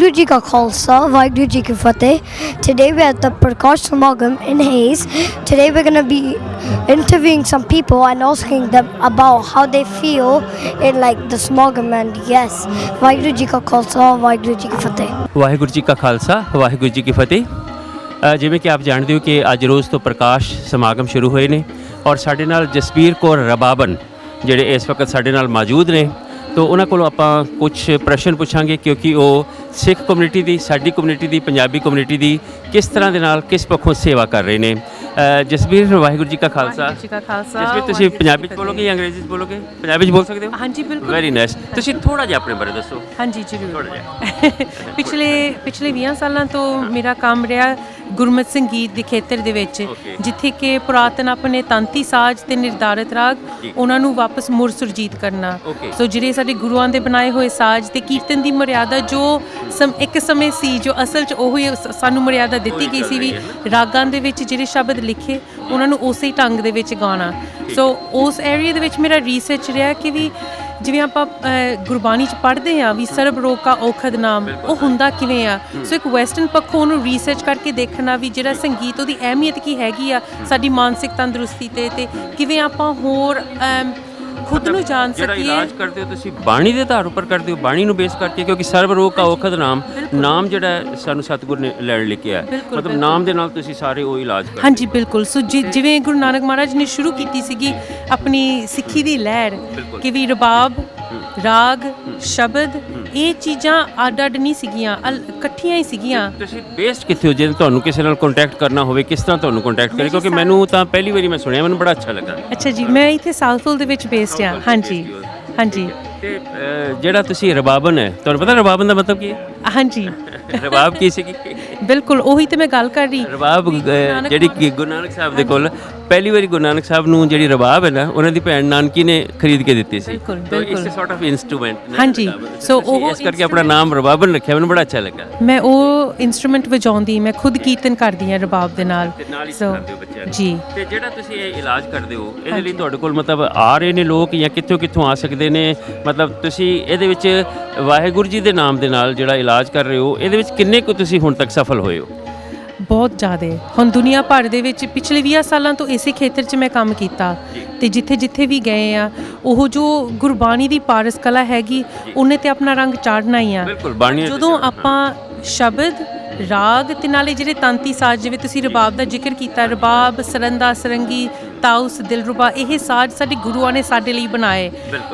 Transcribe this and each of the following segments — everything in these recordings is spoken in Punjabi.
Waheguru Ji Ka Khalsa, Waheguru Ji Ki Fateh. Today we're at the Prakash Samagam in Hayes. Today we're going to be interviewing some people and asking them about how they feel in like the Samagam, and yes, Waheguru Ji Ka Khalsa, Waheguru Ji Ki Fateh. Waheguru ji ਕਾ ਖਾਲਸਾ ਵਾਹਿਗੁਰੂ ਜੀ ਕੀ ਫਤਿਹ। ਜਿਵੇਂ ਕਿ ਆਪ ਜਾਣਦੇ ਹੋ ਕਿ ਅੱਜ ਰੋਜ਼ ਤੋਂ ਪ੍ਰਕਾਸ਼ ਸਮਾਗਮ ਸ਼ੁਰੂ ਹੋਏ ਨੇ ਔਰ ਸਾਡੇ ਨਾਲ ਜਸਬੀਰ ਕੌਰ ਰਬਾਬਨ ਜਿਹੜੇ ਇਸ ਵਕਤ ਸਾਡੇ ਨਾਲ ਮੌਜੂਦ ਨੇ। ਤੋ ਉਹਨਾਂ ਕੋਲੋਂ ਆਪਾਂ ਕੁਝ ਪ੍ਰਸ਼ਨ ਪੁੱਛਾਂਗੇ ਕਿਉਂਕਿ ਉਹ ਸਿੱਖ ਕਮਿਊਨਿਟੀ ਦੀ, ਸਾਡੀ ਕਮਿਊਨਿਟੀ ਦੀ, ਪੰਜਾਬੀ ਕਮਿਊਨਿਟੀ ਦੀ ਕਿਸ ਤਰ੍ਹਾਂ ਦੇ ਨਾਲ ਕਿਸ ਪੱਖੋਂ ਸੇਵਾ ਕਰ ਰਹੇ ਨੇ। ਜਸਬੀਰ ਵਾਹਿਗੁਰੂ ਜੀ ਕਾ ਖਾਲਸਾ। ਜਸਬੀਰ ਤੁਸੀਂ ਪੰਜਾਬੀ 'ਚ ਬੋਲੋਗੇ ਜਾਂ ਅੰਗਰੇਜ਼ੀ 'ਚ ਬੋਲੋਗੇ? ਪੰਜਾਬੀ 'ਚ ਬੋਲ ਸਕਦੇ ਹੋ? ਹਾਂਜੀ ਬਿਲਕੁਲ। Very nice. ਤੁਸੀਂ ਥੋੜ੍ਹਾ ਜਿਹਾ ਆਪਣੇ ਬਾਰੇ ਦੱਸੋ। ਹਾਂਜੀ ਜ਼ਰੂਰ। ਥੋੜ੍ਹਾ ਜਿਹਾ। ਪਿਛਲੇ 20 ਸਾਲਾਂ ਤੋਂ ਮੇਰਾ ਕੰਮ ਰਿਹਾ ਗੁਰਮਤਿ ਸੰਗੀਤ ਦੇ ਖੇਤਰ ਦੇ ਵਿੱਚ, ਜਿੱਥੇ ਕਿ ਪੁਰਾਤਨ ਆਪਣੇ ਤਾਂਤੀ ਸਾਜ਼ ਤੇ ਨਿਰਧਾਰਿਤ ਰਾਗ ਉਹਨਾਂ ਨੂੰ ਵਾਪਸ ਮੁੜ ਸੁਰਜੀਤ ਕਰਨਾ। ਸੋ ਜਿਹੜੇ ਸਾਡੇ ਗੁਰੂਆਂ ਦੇ ਬਣਾਏ ਹੋਏ ਸਾਜ਼ ਤੇ ਕੀਰਤਨ ਦੀ ਮਰਿਆਦਾ ਜੋ ਇੱਕ ਸਮੇਂ ਸੀ, ਜੋ ਅਸਲ 'ਚ ਉਹੀ ਸਾਨੂੰ ਮਰਿਆਦਾ ਦਿੱਤੀ ਗਈ ਸੀ ਵੀ ਰਾਗਾਂ ਦੇ ਵਿੱਚ ਜਿਹੜੇ ਸ਼ਬਦ ਲਿਖੇ ਉਹਨਾਂ ਨੂੰ ਉਸੇ ਢੰਗ ਦੇ ਵਿੱਚ ਗਾਉਣਾ। ਸੋ ਉਸ ਏਰੀਆ ਦੇ ਵਿੱਚ ਮੇਰਾ ਰਿਸਰਚ ਰਿਹਾ ਕਿ ਵੀ ਜਿਵੇਂ ਆਪਾਂ ਗੁਰਬਾਣੀ 'ਚ ਪੜ੍ਹਦੇ ਹਾਂ ਵੀ ਸਰਬ ਰੋਗ ਕਾ ਔਖਦ ਨਾਮ, ਉਹ ਹੁੰਦਾ ਕਿਵੇਂ ਆ। ਸੋ ਇੱਕ ਵੈਸਟਰਨ ਪੱਖੋਂ ਉਹਨੂੰ ਰਿਸਰਚ ਕਰਕੇ ਦੇਖਣਾ ਵੀ ਜਿਹੜਾ ਸੰਗੀਤ ਉਹਦੀ ਅਹਿਮੀਅਤ ਕੀ ਹੈਗੀ ਆ ਸਾਡੀ ਮਾਨਸਿਕ ਤੰਦਰੁਸਤੀ ਤੇ ਕਿਵੇਂ ਆਪਾਂ ਹੋਰ ਖੁਦ ਨੂੰ ਜਾਣ ਸਕੀਏ। ਜਿਹੜਾ ਇਲਾਜ ਕਰਦੇ ਹੋ ਤੁਸੀਂ ਬਾਣੀ ਦੇ ਆਧਾਰ ਉੱਪਰ ਕਰਦੇ ਹੋ, ਬਾਣੀ ਨੂੰ ਬੇਸ ਕਰਕੇ, ਕਿਉਂਕਿ ਸਰਬ ਰੋਗ ਕਾ ਔਖਦ ਨਾਮ ਜਿਹੜਾ ਸਾਨੂੰ ਸਤਿਗੁਰ ਨੇ ਲੈਣ ਲਿਖਿਆ, ਮਤਲਬ ਨਾਮ ਦੇ ਨਾਲ ਤੁਸੀਂ ਸਾਰੇ ਉਹ ਇਲਾਜ ਕਰਦੇ। ਹਾਂਜੀ ਬਿਲਕੁਲ। ਸੋ ਜਿਵੇਂ ਗੁਰੂ ਨਾਨਕ ਮਹਾਰਾਜ ਨੇ ਸ਼ੁਰੂ ਕੀਤੀ ਸੀਗੀ ਆਪਣੀ ਸਿੱਖੀ ਦੀ ਲਹਿਰ ਕਿ ਵੀ ਰਬਾਬ, ਰਾਗ, ਸ਼ਬਦ, ਇਹ ਚੀਜ਼ਾਂ ਅੱਡ ਅੱਡ ਨਹੀਂ ਸੀਗੀਆਂ, ਇਕੱਠੀਆਂ ਹੀ ਸੀਗੀਆਂ। ਤੁਸੀਂ ਬੇਸਡ ਕਿੱਥੇ ਹੋ? ਜੇ ਤੁਹਾਨੂੰ ਕਿਸੇ ਨਾਲ ਕੰਟੈਕਟ ਕਰਨਾ ਹੋਵੇ ਕਿਸ ਤਰ੍ਹਾਂ ਤੁਹਾਨੂੰ ਕੰਟੈਕਟ ਕਰੇ? ਕਿਉਂਕਿ ਮੈਨੂੰ ਤਾਂ ਪਹਿਲੀ ਵਾਰੀ ਮੈਂ ਸੁਣਿਆ, ਮੈਨੂੰ ਬੜਾ ਅੱਛਾ ਲੱਗਾ। ਅੱਛਾ ਜੀ, ਮੈਂ ਇੱਥੇ ਸਾਊਥਪੋਲ ਦੇ ਵਿੱਚ ਬੇਸਡ ਹਾਂ। ਹਾਂਜੀ ਹਾਂਜੀ। ਤੇ ਜਿਹੜਾ ਤੁਸੀਂ ਰਬਾਬਨ ਹੈ, ਤੁਹਾਨੂੰ ਪਤਾ ਰਬਾਬਨ ਦਾ ਮਤਲਬ ਕੀ ਹੈ? ਹਾਂਜੀ। ਰਬਾਬ ਕੀ ਸੀਗੀ? ਬਿਲਕੁਲ ਉਹੀ ਤੇ ਮੈਂ ਗੱਲ ਕਰ ਰਹੀ। ਰਬਾਬ ਜਿਹੜੀ ਗੁਰੂ ਨਾਨਕ ਸਾਹਿਬ ਦੇ ਕੋਲ ਪਹਿਲੀ ਵਾਰੀ ਗੁਰੂ ਨਾਨਕ ਸਾਹਿਬ ਨੂੰ ਜਿਹੜੀ ਰਬਾਬ ਹੈ ਨਾ, ਉਹਨਾਂ ਦੀ ਭੈਣ ਨਾਨਕੀ ਨੇ ਖਰੀਦ ਕੇ ਦਿੱਤੀ ਸੀ। ਬਿਲਕੁਲ। ਇਸ ਸੌਰਟ ਆਫ ਇਨਸਟਰੂਮੈਂਟ। ਹਾਂਜੀ। ਸੋ ਉਹ ਇਸ ਕਰਕੇ ਆਪਣਾ ਨਾਮ ਰਬਾਬਨ ਰੱਖਿਆ, ਮੈਨੂੰ ਬੜਾ ਅੱਛਾ ਲੱਗਾ। ਮੈਂ ਉਹ ਇੰਸਟਰੂਮੈਂਟ ਵਜਾਉਂਦੀ, ਮੈਂ ਖੁਦ ਕੀਰਤਨ ਕਰਦੀ ਹਾਂ ਰਬਾਬ ਦੇ ਨਾਲ। ਜੀ। ਤੇ ਜਿਹੜਾ ਤੁਸੀਂ ਇਹ ਇਲਾਜ ਕਰਦੇ ਹੋ, ਇਹਦੇ ਲਈ ਤੁਹਾਡੇ ਕੋਲ ਮਤਲਬ ਆ ਰਹੇ ਨੇ ਲੋਕ ਜਾਂ ਕਿੱਥੋਂ ਆ ਸਕਦੇ ਨੇ? ਮਤਲਬ ਤੁਸੀਂ ਇਹਦੇ ਵਿੱਚ ਵਾਹਿਗੁਰੂ ਜੀ ਦੇ ਨਾਮ ਦੇ ਨਾਲ ਜਿਹੜਾ ਇਲਾਜ ਕਰ ਰਹੇ ਹੋ, ਇਹਦੇ ਵਿੱਚ ਕਿੰਨੇ ਕੁ ਤੁਸੀਂ ਹੁਣ ਤੱਕ ਸਫਲ ਹੋਏ ਹੋ? ਬਹੁਤ ਜ਼ਿਆਦਾ। ਹੁਣ ਦੁਨੀਆ ਭਰ ਦੇ ਵਿੱਚ ਪਿਛਲੇ 20 ਸਾਲਾਂ ਤੋਂ ਇਸੇ ਖੇਤਰ 'ਚ ਮੈਂ ਕੰਮ ਕੀਤਾ ਤੇ ਜਿੱਥੇ ਵੀ ਗਏ ਆ, ਉਹ ਜੋ ਗੁਰਬਾਣੀ ਦੀ ਪਾਰਸ ਕਲਾ ਹੈਗੀ ਉਹਨੇ ਤੇ ਆਪਣਾ ਰੰਗ ਚਾੜਨਾ ਹੀ ਆ। ਜਦੋਂ ਆਪਾਂ ਸ਼ਬਦ, ਰਾਗ ਤੇ ਨਾਲੇ ਜਿਹੜੇ ਤਾਂਤੀ ਸਾਜ਼, ਜਿਵੇਂ ਤੁਸੀਂ ਰਬਾਬ ਦਾ ਜ਼ਿਕਰ ਕੀਤਾ, ਰਬਾਬ, ਸਰੰਦਾ, ਸਰੰਗੀ, ਤਾਉਸ, ਦਿਲਰੁਬਾ, ਇਹ ਸਾਜ਼ ਸਾਡੇ ਗੁਰੂਆਂ ਨੇ ਸਾਡੇ ਲਈ ਬਣਾਏ।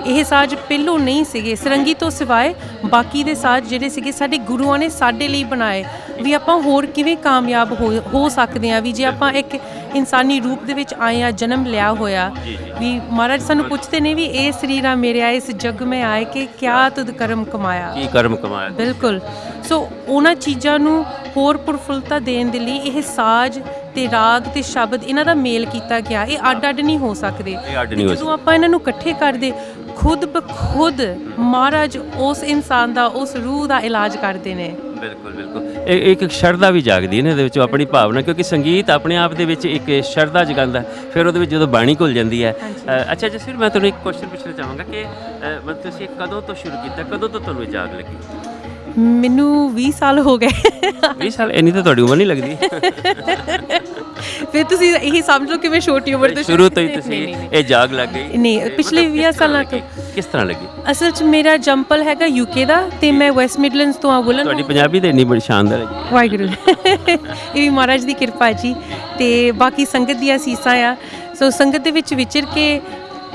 ਇਹ ਸਾਜ਼ ਪਹਿਲੋਂ ਨਹੀਂ ਸੀਗੇ, ਸਰੰਗੀ ਤੋਂ ਸਿਵਾਏ ਬਾਕੀ ਦੇ ਸਾਜ਼ ਜਿਹੜੇ ਸੀਗੇ ਸਾਡੇ ਗੁਰੂਆਂ ਨੇ ਸਾਡੇ ਲਈ ਬਣਾਏ। ਵੀ ਆਪਾਂ ਹੋਰ ਕਿਵੇਂ ਕਾਮਯਾਬ ਹੋ ਸਕਦੇ ਹਾਂ ਵੀ ਜੇ ਆਪਾਂ ਇੱਕ ਇਨਸਾਨੀ ਰੂਪ ਦੇ ਵਿੱਚ ਆਏ ਆ, ਜਨਮ ਲਿਆ ਹੋਇਆ। ਵੀ ਮਹਾਰਾਜ ਸਾਨੂੰ ਪੁੱਛਦੇ ਨੇ ਵੀ ਇਹ ਸਰੀਰਾਂ ਮੇਰੇ ਆਏ, ਇਸ ਜੱਗ ਮੈਂ ਆਏ ਕਿ ਕਿਆ ਤੁਧ ਕਰਮ ਕਮਾਇਆ, ਕੀ ਕਰਮ ਕਮਾਇਆ। ਬਿਲਕੁਲ। ਸੋ ਉਹਨਾਂ ਚੀਜ਼ਾਂ ਨੂੰ ਹੋਰ ਪ੍ਰਫੁੱਲਤਾ ਦੇਣ ਦੇ ਲਈ ਇਹ ਸਾਜ਼ ਤੇ ਰਾਗ ਤੇ ਸ਼ਬਦ ਇਹਨਾਂ ਦਾ ਮੇਲ ਕੀਤਾ ਗਿਆ। ਇਹ ਅੱਡ ਅੱਡ ਨਹੀਂ ਹੋ ਸਕਦੇ। ਜਦੋਂ ਆਪਾਂ ਇਹਨਾਂ ਨੂੰ ਇਕੱਠੇ ਕਰਦੇ, ਖੁਦ ਬਖੁਦ ਮਹਾਰਾਜ ਉਸ ਇਨਸਾਨ ਦਾ, ਉਸ ਰੂਹ ਦਾ ਇਲਾਜ ਕਰਦੇ ਨੇ। ਬਿਲਕੁਲ। ਇੱਕ ਸ਼ਰਧਾ ਵੀ ਜਾਗਦੀ ਹੈ ਨਾ ਇਹਦੇ ਵਿੱਚੋਂ, ਆਪਣੀ ਭਾਵਨਾ, ਕਿਉਂਕਿ ਸੰਗੀਤ ਆਪਣੇ ਆਪ ਦੇ ਵਿੱਚ ਇੱਕ ਸ਼ਰਧਾ ਜਗਾਉਂਦਾ, ਫਿਰ ਉਹਦੇ ਵਿੱਚ ਜਦੋਂ ਬਾਣੀ ਘੁਲ ਜਾਂਦੀ ਹੈ। ਅੱਛਾ ਜਸਵੀਰ, ਮੈਂ ਤੁਹਾਨੂੰ ਇੱਕ ਕੁਐਸਚਨ ਪੁੱਛਣਾ ਚਾਹਾਂਗਾ ਕਿ ਮਤਲਬ ਤੁਸੀਂ ਕਦੋਂ ਤੋਂ ਸ਼ੁਰੂ ਕੀਤਾ, ਕਦੋਂ ਤੋਂ ਤੁਹਾਨੂੰ ਜਾਗ ਲੱਗੀ? ਮੈਨੂੰ 20 ਸਾਲ ਹੋ ਗਏ। 20 ਸਾਲ? ਇੰਨੀ ਤਾਂ ਤੁਹਾਡੀ ਉਮਰ ਨਹੀਂ ਲੱਗਦੀ। ਫਿਰ ਤੁਸੀਂ ਇਹੀ ਸਮਝ ਲਓ ਕਿ ਮੈਂ ਛੋਟੀ ਉਮਰ ਤੋਂ ਸ਼ੁਰੂ ਤੋਂ ਹੀ ਤੁਸੀਂ ਇਹ ਜਾਗ ਲੱਗ ਗਈ? ਨਹੀਂ, ਪਿਛਲੇ 20 ਸਾਲਾਂ ਤੋਂ। ਕਿਸ ਤਰ੍ਹਾਂ ਲੱਗੀ? ਅਸਲ 'ਚ ਮੇਰਾ ਜੰਪਲ ਹੈਗਾ UK ਦਾ ਤੇ ਮੈਂ ਵੈਸਟ ਮਿਡਲੈਂਡਸ ਤੋਂ ਆ। ਬੋਲਣ ਤੁਹਾਡੀ ਪੰਜਾਬੀ ਤਾਂ ਇੰਨੀ ਬੜੀ ਸ਼ਾਨਦਾਰ ਹੈ। ਵਾਹਿਗੁਰੂ। ਇਹ ਵੀ ਮਹਾਰਾਜ ਦੀ ਕਿਰਪਾ ਜੀ ਤੇ ਬਾਕੀ ਸੰਗਤ ਦੀਆਂ ਅਸੀਸਾਂ ਆ। ਸੋ ਸੰਗਤ ਦੇ ਵਿੱਚ ਵਿਚਰ ਕੇ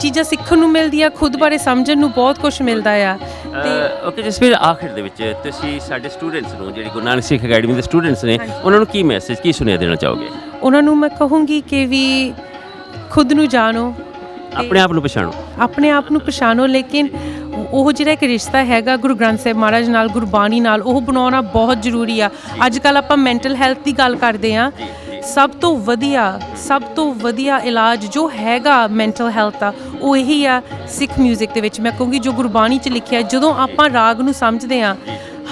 ਚੀਜ਼ਾਂ ਸਿੱਖਣ ਨੂੰ ਮਿਲਦੀਆਂ, ਖੁਦ ਬਾਰੇ ਸਮਝਣ ਨੂੰ ਬਹੁਤ ਕੁਝ ਮਿਲਦਾ ਆ। ਤੇ ਓਕੇ ਜਸਵੀਰ, ਆਖਿਰ ਦੇ ਵਿੱਚ ਤੁਸੀਂ ਸਾਡੇ ਸਟੂਡੈਂਟਸ ਨੂੰ, ਜਿਹੜੀ ਗੁਰੂ ਨਾਨਕ ਸਿੱਖ ਅਕੈਡਮੀ ਦੇ ਸਟੂਡੈਂਟਸ ਨੇ, ਉਹਨਾਂ ਨੂੰ ਕੀ ਮੈਸੇਜ, ਕੀ ਸੁਨੇਹਾ ਦੇਣਾ ਚਾਹੋਗੇ? ਉਹਨਾਂ ਨੂੰ ਮੈਂ ਕਹੂੰਗੀ ਕਿ ਵੀ ਖੁਦ ਨੂੰ ਜਾਣੋ, ਆਪਣੇ ਆਪ ਨੂੰ ਪਛਾਣੋ, ਆਪਣੇ ਆਪ ਨੂੰ ਪਛਾਣੋ। ਲੇਕਿਨ ਉਹ ਜਿਹੜਾ ਇੱਕ ਰਿਸ਼ਤਾ ਹੈਗਾ ਗੁਰੂ ਗ੍ਰੰਥ ਸਾਹਿਬ ਮਹਾਰਾਜ ਨਾਲ, ਗੁਰਬਾਣੀ ਨਾਲ, ਉਹ ਬਣਾਉਣਾ ਬਹੁਤ ਜ਼ਰੂਰੀ ਆ। ਅੱਜ ਕੱਲ੍ਹ ਆਪਾਂ ਮੈਂਟਲ ਹੈਲਥ ਦੀ ਗੱਲ ਕਰਦੇ ਹਾਂ। ਸਭ ਤੋਂ ਵਧੀਆ ਇਲਾਜ ਜੋ ਹੈਗਾ ਮੈਂਟਲ ਹੈਲਥ ਦਾ, ਉਹ ਇਹੀ ਆ ਸਿੱਖ ਮਿਊਜ਼ਿਕ ਦੇ ਵਿੱਚ। ਮੈਂ ਕਹੂੰਗੀ ਜੋ ਗੁਰਬਾਣੀ 'ਚ ਲਿਖਿਆ, ਜਦੋਂ ਆਪਾਂ ਰਾਗ ਨੂੰ ਸਮਝਦੇ ਹਾਂ,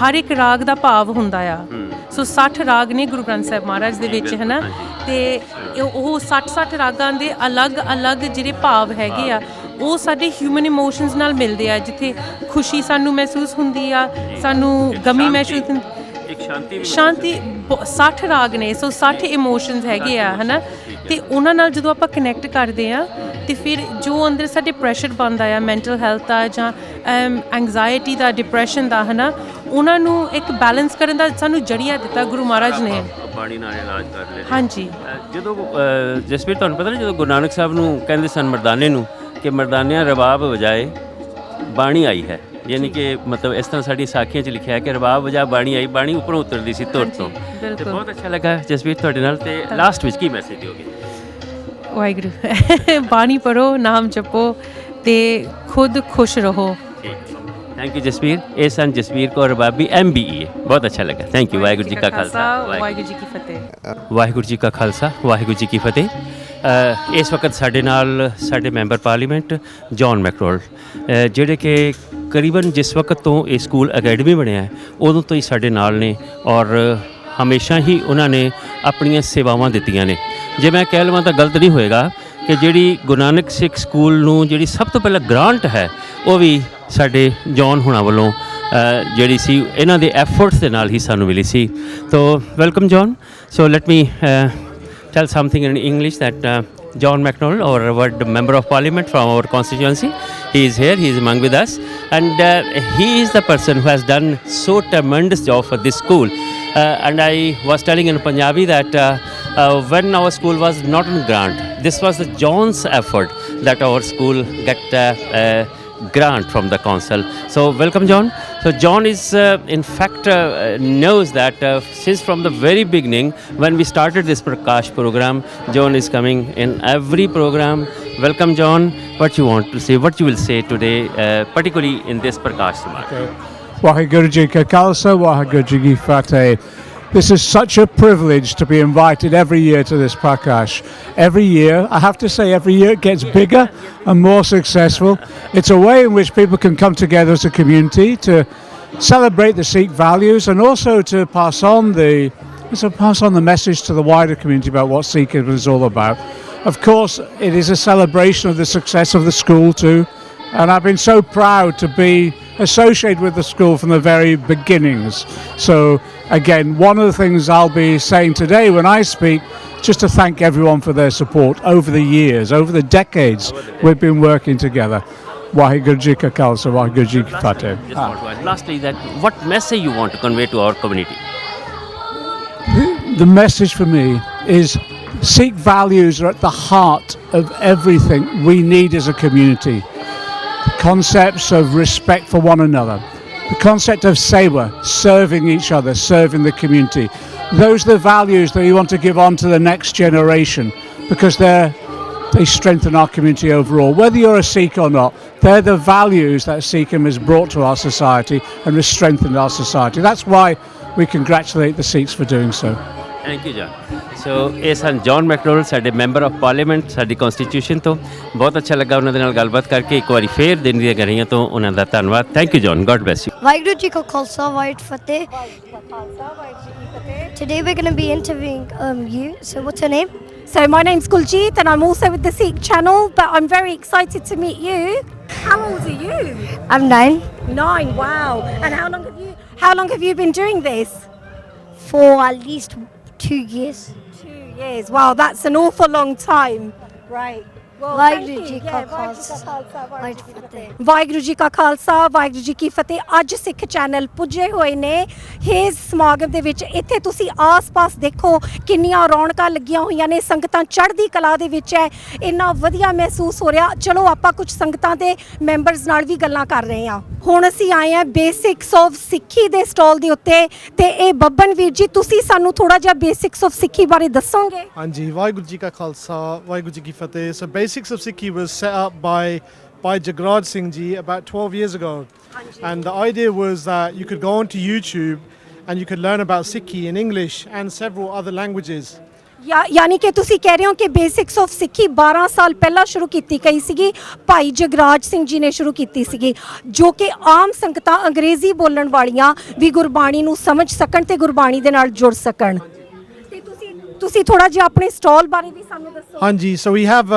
ਹਰ ਇੱਕ ਰਾਗ ਦਾ ਭਾਵ ਹੁੰਦਾ ਆ। ਸੋ 60 ਰਾਗ ਨੇ ਗੁਰੂ ਗ੍ਰੰਥ ਸਾਹਿਬ ਮਹਾਰਾਜ ਦੇ ਵਿੱਚ, ਹੈ ਨਾ। ਤੇ ਉਹ 60 ਰਾਗਾਂ ਦੇ ਅਲੱਗ ਜਿਹੜੇ ਭਾਵ ਹੈਗੇ ਆ, ਉਹ ਸਾਡੇ ਹਿਊਮਨ ਇਮੋਸ਼ਨਸ ਨਾਲ ਮਿਲਦੇ ਆ। ਜਿੱਥੇ ਖੁਸ਼ੀ ਸਾਨੂੰ ਮਹਿਸੂਸ ਹੁੰਦੀ ਆ, ਸਾਨੂੰ ਗਮੀ ਮਹਿਸੂਸ ਹੁੰਦੀ, ਇੱਕ ਸ਼ਾਂਤੀ 60 ਰਾਗ ਨੇ, ਸੋ 60 ਇਮੋਸ਼ਨਸ ਹੈਗੇ ਆ ਹਨਾ, ਤੇ ਉਹਨਾਂ ਨਾਲ ਜਦੋਂ ਆਪਾਂ ਕਨੈਕਟ ਕਰਦੇ ਆ ਤੇ ਫਿਰ ਜੋ ਅੰਦਰ ਸਾਡੇ ਪ੍ਰੈਸ਼ਰ ਬਣਦਾ ਆ ਮੈਂਟਲ ਹੈਲਥ ਦਾ ਜਾਂ ਐਂਗਜ਼ਾਇਟੀ ਦਾ, ਡਿਪਰੈਸ਼ਨ ਦਾ ਹਨਾ, ਉਹਨਾਂ ਨੂੰ ਇੱਕ ਬੈਲੈਂਸ ਕਰਨ ਦਾ ਸਾਨੂੰ ਜਰੀਆ ਦਿੱਤਾ ਗੁਰੂ ਮਹਾਰਾਜ ਨੇ। ਬਾਣੀ ਨਾਲ ਇਲਾਜ ਕਰ ਲੈ। ਹਾਂਜੀ, ਜਦੋਂ ਜਸਵੀਰ ਤੁਹਾਨੂੰ ਪਤਾ ਨਾ, ਜਦੋਂ ਗੁਰੂ ਨਾਨਕ ਸਾਹਿਬ ਨੂੰ ਕਹਿੰਦੇ ਸਨ ਮਰਦਾਨੇ ਨੂੰ ਕਿ ਮਰਦਾਨਿਆਂ ਰਬਾਬ ਵਜਾਏ ਬਾਣੀ ਆਈ ਹੈ, ਯਾਨੀ ਕਿ ਮਤਲਬ ਇਸ ਤਰ੍ਹਾਂ ਸਾਡੀ ਸਾਖੀਆਂ 'ਚ ਲਿਖਿਆ ਹੈ ਕਿ ਰਬਾਬ ਵਜਾ ਬਾਣੀ ਆਈ, ਬਾਣੀ ਉੱਪਰੋਂ ਉਤਰਦੀ ਸੀ ਧੁਰ ਤੋਂ। ਤੇ ਬਹੁਤ ਅੱਛਾ ਲੱਗਾ ਜਸਵੀਰ ਤੁਹਾਡੇ ਨਾਲ। ਤੇ ਲਾਸਟ ਵਿੱਚ ਕੀ ਮੈਸੇਜ ਦਿਓਗੇ? ਵਾਹਿਗੁਰੂ ਬਾਣੀ ਪੜੋ, ਨਾਮ ਜਪੋ ਤੇ ਖੁਦ ਖੁਸ਼ ਰਹੋ। Thank you Jasvir. ਇਹ ਸਨ ਜਸਵੀਰ ਕੌਰ ਰਬਾਬੀ MBE। ਬਹੁਤ ਅੱਛਾ ਲੱਗਾ। Thank you. ਵਾਹਿਗੁਰੂ ਜੀ ਕਾ ਖਾਲਸਾ, ਵਾਹਿਗੁਰੂ ਜੀ ਕੀ ਫਤਿਹ। ਵਾਹਿਗੁਰੂ ਜੀ ਕਾ ਖਾਲਸਾ, ਵਾਹਿਗੁਰੂ ਜੀ ਕੀ ਫਤਿਹ। ਇਸ ਵਕਤ ਸਾਡੇ ਨਾਲ ਸਾਡੇ ਮੈਂਬਰ ਪਾਰਲੀਮੈਂਟ ਜੌਨ ਮੈਕਰੋਲ, ਜਿਹੜੇ ਕਿ ਕਰੀਬਨ ਜਿਸ ਵਕਤ ਤੋਂ ਇਹ ਸਕੂਲ ਅਕੈਡਮੀ ਬਣਿਆ ਹੈ ਉਦੋਂ ਤੋਂ ਹੀ ਸਾਡੇ ਨਾਲ ਨੇ, ਔਰ ਹਮੇਸ਼ਾ ਹੀ ਉਹਨਾਂ ਨੇ ਆਪਣੀਆਂ ਸੇਵਾਵਾਂ ਦਿੱਤੀਆਂ ਨੇ। ਜੇ ਮੈਂ ਕਹਿ ਲਵਾਂ ਤਾਂ ਗਲਤ ਨਹੀਂ ਹੋਏਗਾ ਕਿ ਜਿਹੜੀ ਗੁਰੂ ਨਾਨਕ ਸਿੱਖ ਸਕੂਲ ਨੂੰ ਜਿਹੜੀ ਸਭ ਤੋਂ ਪਹਿਲਾਂ ਗ੍ਰਾਂਟ ਹੈ ਉਹ ਵੀ ਸਾਡੇ ਜੌਨ ਹੁਣਾਂ ਵੱਲੋਂ ਜਿਹੜੀ ਸੀ ਇਹਨਾਂ ਦੇ ਐਫਰਟਸ ਦੇ ਨਾਲ ਹੀ ਸਾਨੂੰ ਮਿਲੀ ਸੀ। ਤੋ welcome John. So let me tell something in English that John McDonnell, our word member of parliament from our constituency, he is here, he is among with us, and he is the person who has done so tremendous job for this school. And I was telling in Punjabi that when our school was not on grant, this was the John's effort that our school get grant from the council. So welcome John. So John is in fact knows that since from the very beginning when we started this Prakash program, John is coming in every program. Welcome John. What you want to say, what you will say today, particularly in this Prakash Samagam? Waheguru Ji Ka Khalsa, Waheguru Ji Ki Fateh. This is such a privilege to be invited every year to this Prakash. Every year, I have to say, every year it gets bigger and more successful. It's a way in which people can come together as a community to celebrate the Sikh values and also to pass on the message to the wider community about what Sikhism is all about. Of course, it is a celebration of the success of the school too. And I've been so proud to be associated with the school from the very beginnings. So again, one of the things I'll be saying today when I speak, just to thank everyone for their support over the years, over the decades we've been working together. Waheguru Ji Ka Khalsa, Waheguru Ji Ki Fateh. Lastly, that what message you want to convey to our community? The message for me is Sikh values are at the heart of everything we need as a community. Concepts of respect for one another, the concept of seva, serving each other, serving the community. Those are the values that we want to give on to the next generation because they strengthen our community overall. Whether you're a Sikh or not, they're the values that Sikhism has brought to our society and has strengthened our society. That's why we congratulate the Sikhs for doing so. Thank you John. So ਇਹ ਸਨ ਜੌਨ ਮੈਕਡੋਨਲ, ਸਾਡੇ ਮੈਂਬਰ ਆਫ ਪਾਰਲੀਮੈਂਟ ਸਾਡੀ ਕਨਸਟੀਟਿਊਸ਼ਨ ਤੋਂ। ਬਹੁਤ ਅੱਛਾ ਲੱਗਾ ਉਹਨਾਂ ਦੇ ਨਾਲ ਗੱਲਬਾਤ ਕਰਕੇ। ਇੱਕ ਵਾਰੀ ਫੇਰ ਦਿਨ ਦੀਆਂ ਗਰਹੀਆਂ ਤੋਂ ਉਹਨਾਂ ਦਾ ਧੰਨਵਾਦ। Thank you John, God bless you. Waheguru ji ਕਾ ਖਾਲਸਾ, ਵਾਹਿਗੁਰੂ ਫਤਿਹ। Today we're going to be interviewing you. So what's your name? So my name's Guljeet and I'm also with the Sikh channel, but I'm very excited to meet you. How old are you? I'm 9. 9, wow. And how long have you been doing this? For at least 2 years. 2 years. Wow, that's an awful long time. Right. Well, Waheguru thank ਜੀ you. ਕਾ Yeah, ਖਾਲਸਾ, ਵਾਹਿਗੁਰੂ ਜੀ ਕਾ ਖਾਲਸਾ, ਵਾਹਿਗੁਰੂ ਫਤਿਹ। ਵਾਹਿਗੁਰੂ ਜੀ ਕਾ ਖਾਲਸਾ, ਵਾਹਿਗੁਰੂ ਜੀ ਕੀ ਫਤਿਹ। ਅੱਜ ਸਿੱਖ ਚੈਨਲ ਪੁੱਜੇ ਹੋਏ ਨੇ ਹੇਜ਼ ਸਮਾਗਮ ਦੇ ਵਿੱਚ। ਇੱਥੇ ਤੁਸੀਂ ਆਸ-ਪਾਸ ਦੇਖੋ ਕਿੰਨੀਆਂ ਰੌਣਕਾਂ ਲੱਗੀਆਂ ਹੋਈਆਂ ਨੇ, ਸੰਗਤਾਂ ਚੜ੍ਹਦੀ ਕਲਾ ਦੇ ਵਿੱਚ ਹੈ। ਇੰਨਾ ਵਧੀਆ ਮਹਿਸੂਸ ਹੋ ਰਿਹਾ। ਚਲੋ ਆਪਾਂ ਕੁਝ ਸੰਗਤਾਂ ਦੇ ਮੈਂਬਰਸ ਨਾਲ ਵੀ ਗੱਲਾਂ ਕਰ ਰਹੇ ਹਾਂ। ਹੁਣ ਅਸੀਂ ਆਏ ਹਾਂ ਬੇਸਿਕਸ ਆਫ ਸਿੱਖੀ ਦੇ ਸਟਾਲ ਦੇ ਉੱਤੇ ਤੇ ਇਹ ਬੱਬਨ ਵੀਰ ਜੀ, ਤੁਸੀਂ ਸਾਨੂੰ ਥੋੜਾ ਜਿਹਾ ਬੇਸਿਕਸ ਆਫ ਸਿੱਖੀ ਬਾਰੇ ਦੱਸੋਗੇ? ਹਾਂਜੀ, ਵਾਹਿਗੁਰੂ ਜੀ ਕਾ ਖਾਲਸਾ, ਵਾਹਿਗੁਰੂ ਜੀ ਕੀ ਫਤਿਹ। So basics of Sikhi was set up by Jagraj Singh ji about 12 years ago. And the idea was that you could go onto YouTube and you could learn about Sikhi in English and several other languages. ਯਾਨੀ ਕਿ ਤੁਸੀਂ ਕਹਿ ਰਹੇ ਹੋ ਕਿ ਬੇਸਿਕਸ ਆਫ ਸਿੱਖੀ 12 ਸਾਲ ਪਹਿਲਾਂ ਸ਼ੁਰੂ ਕੀਤੀ ਗਈ ਸੀਗੀ, ਭਾਈ ਜਗਰਾਜ ਸਿੰਘ ਜੀ ਨੇ ਸ਼ੁਰੂ ਕੀਤੀ ਸੀਗੀ, ਜੋ ਕਿ ਆਮ ਸੰਗਤਾਂ ਅੰਗਰੇਜ਼ੀ ਬੋਲਣ ਵਾਲੀਆਂ ਵੀ ਗੁਰਬਾਣੀ ਨੂੰ ਸਮਝ ਸਕਣ ਤੇ ਗੁਰਬਾਣੀ ਦੇ ਨਾਲ ਜੁੜ ਸਕਣ। ਤੇ ਤੁਸੀਂ ਥੋੜਾ ਜਿਹਾ ਆਪਣੇ ਸਟਾਲ ਬਾਰੇ ਵੀ ਸਾਨੂੰ ਦੱਸੋ। Hanji, so we have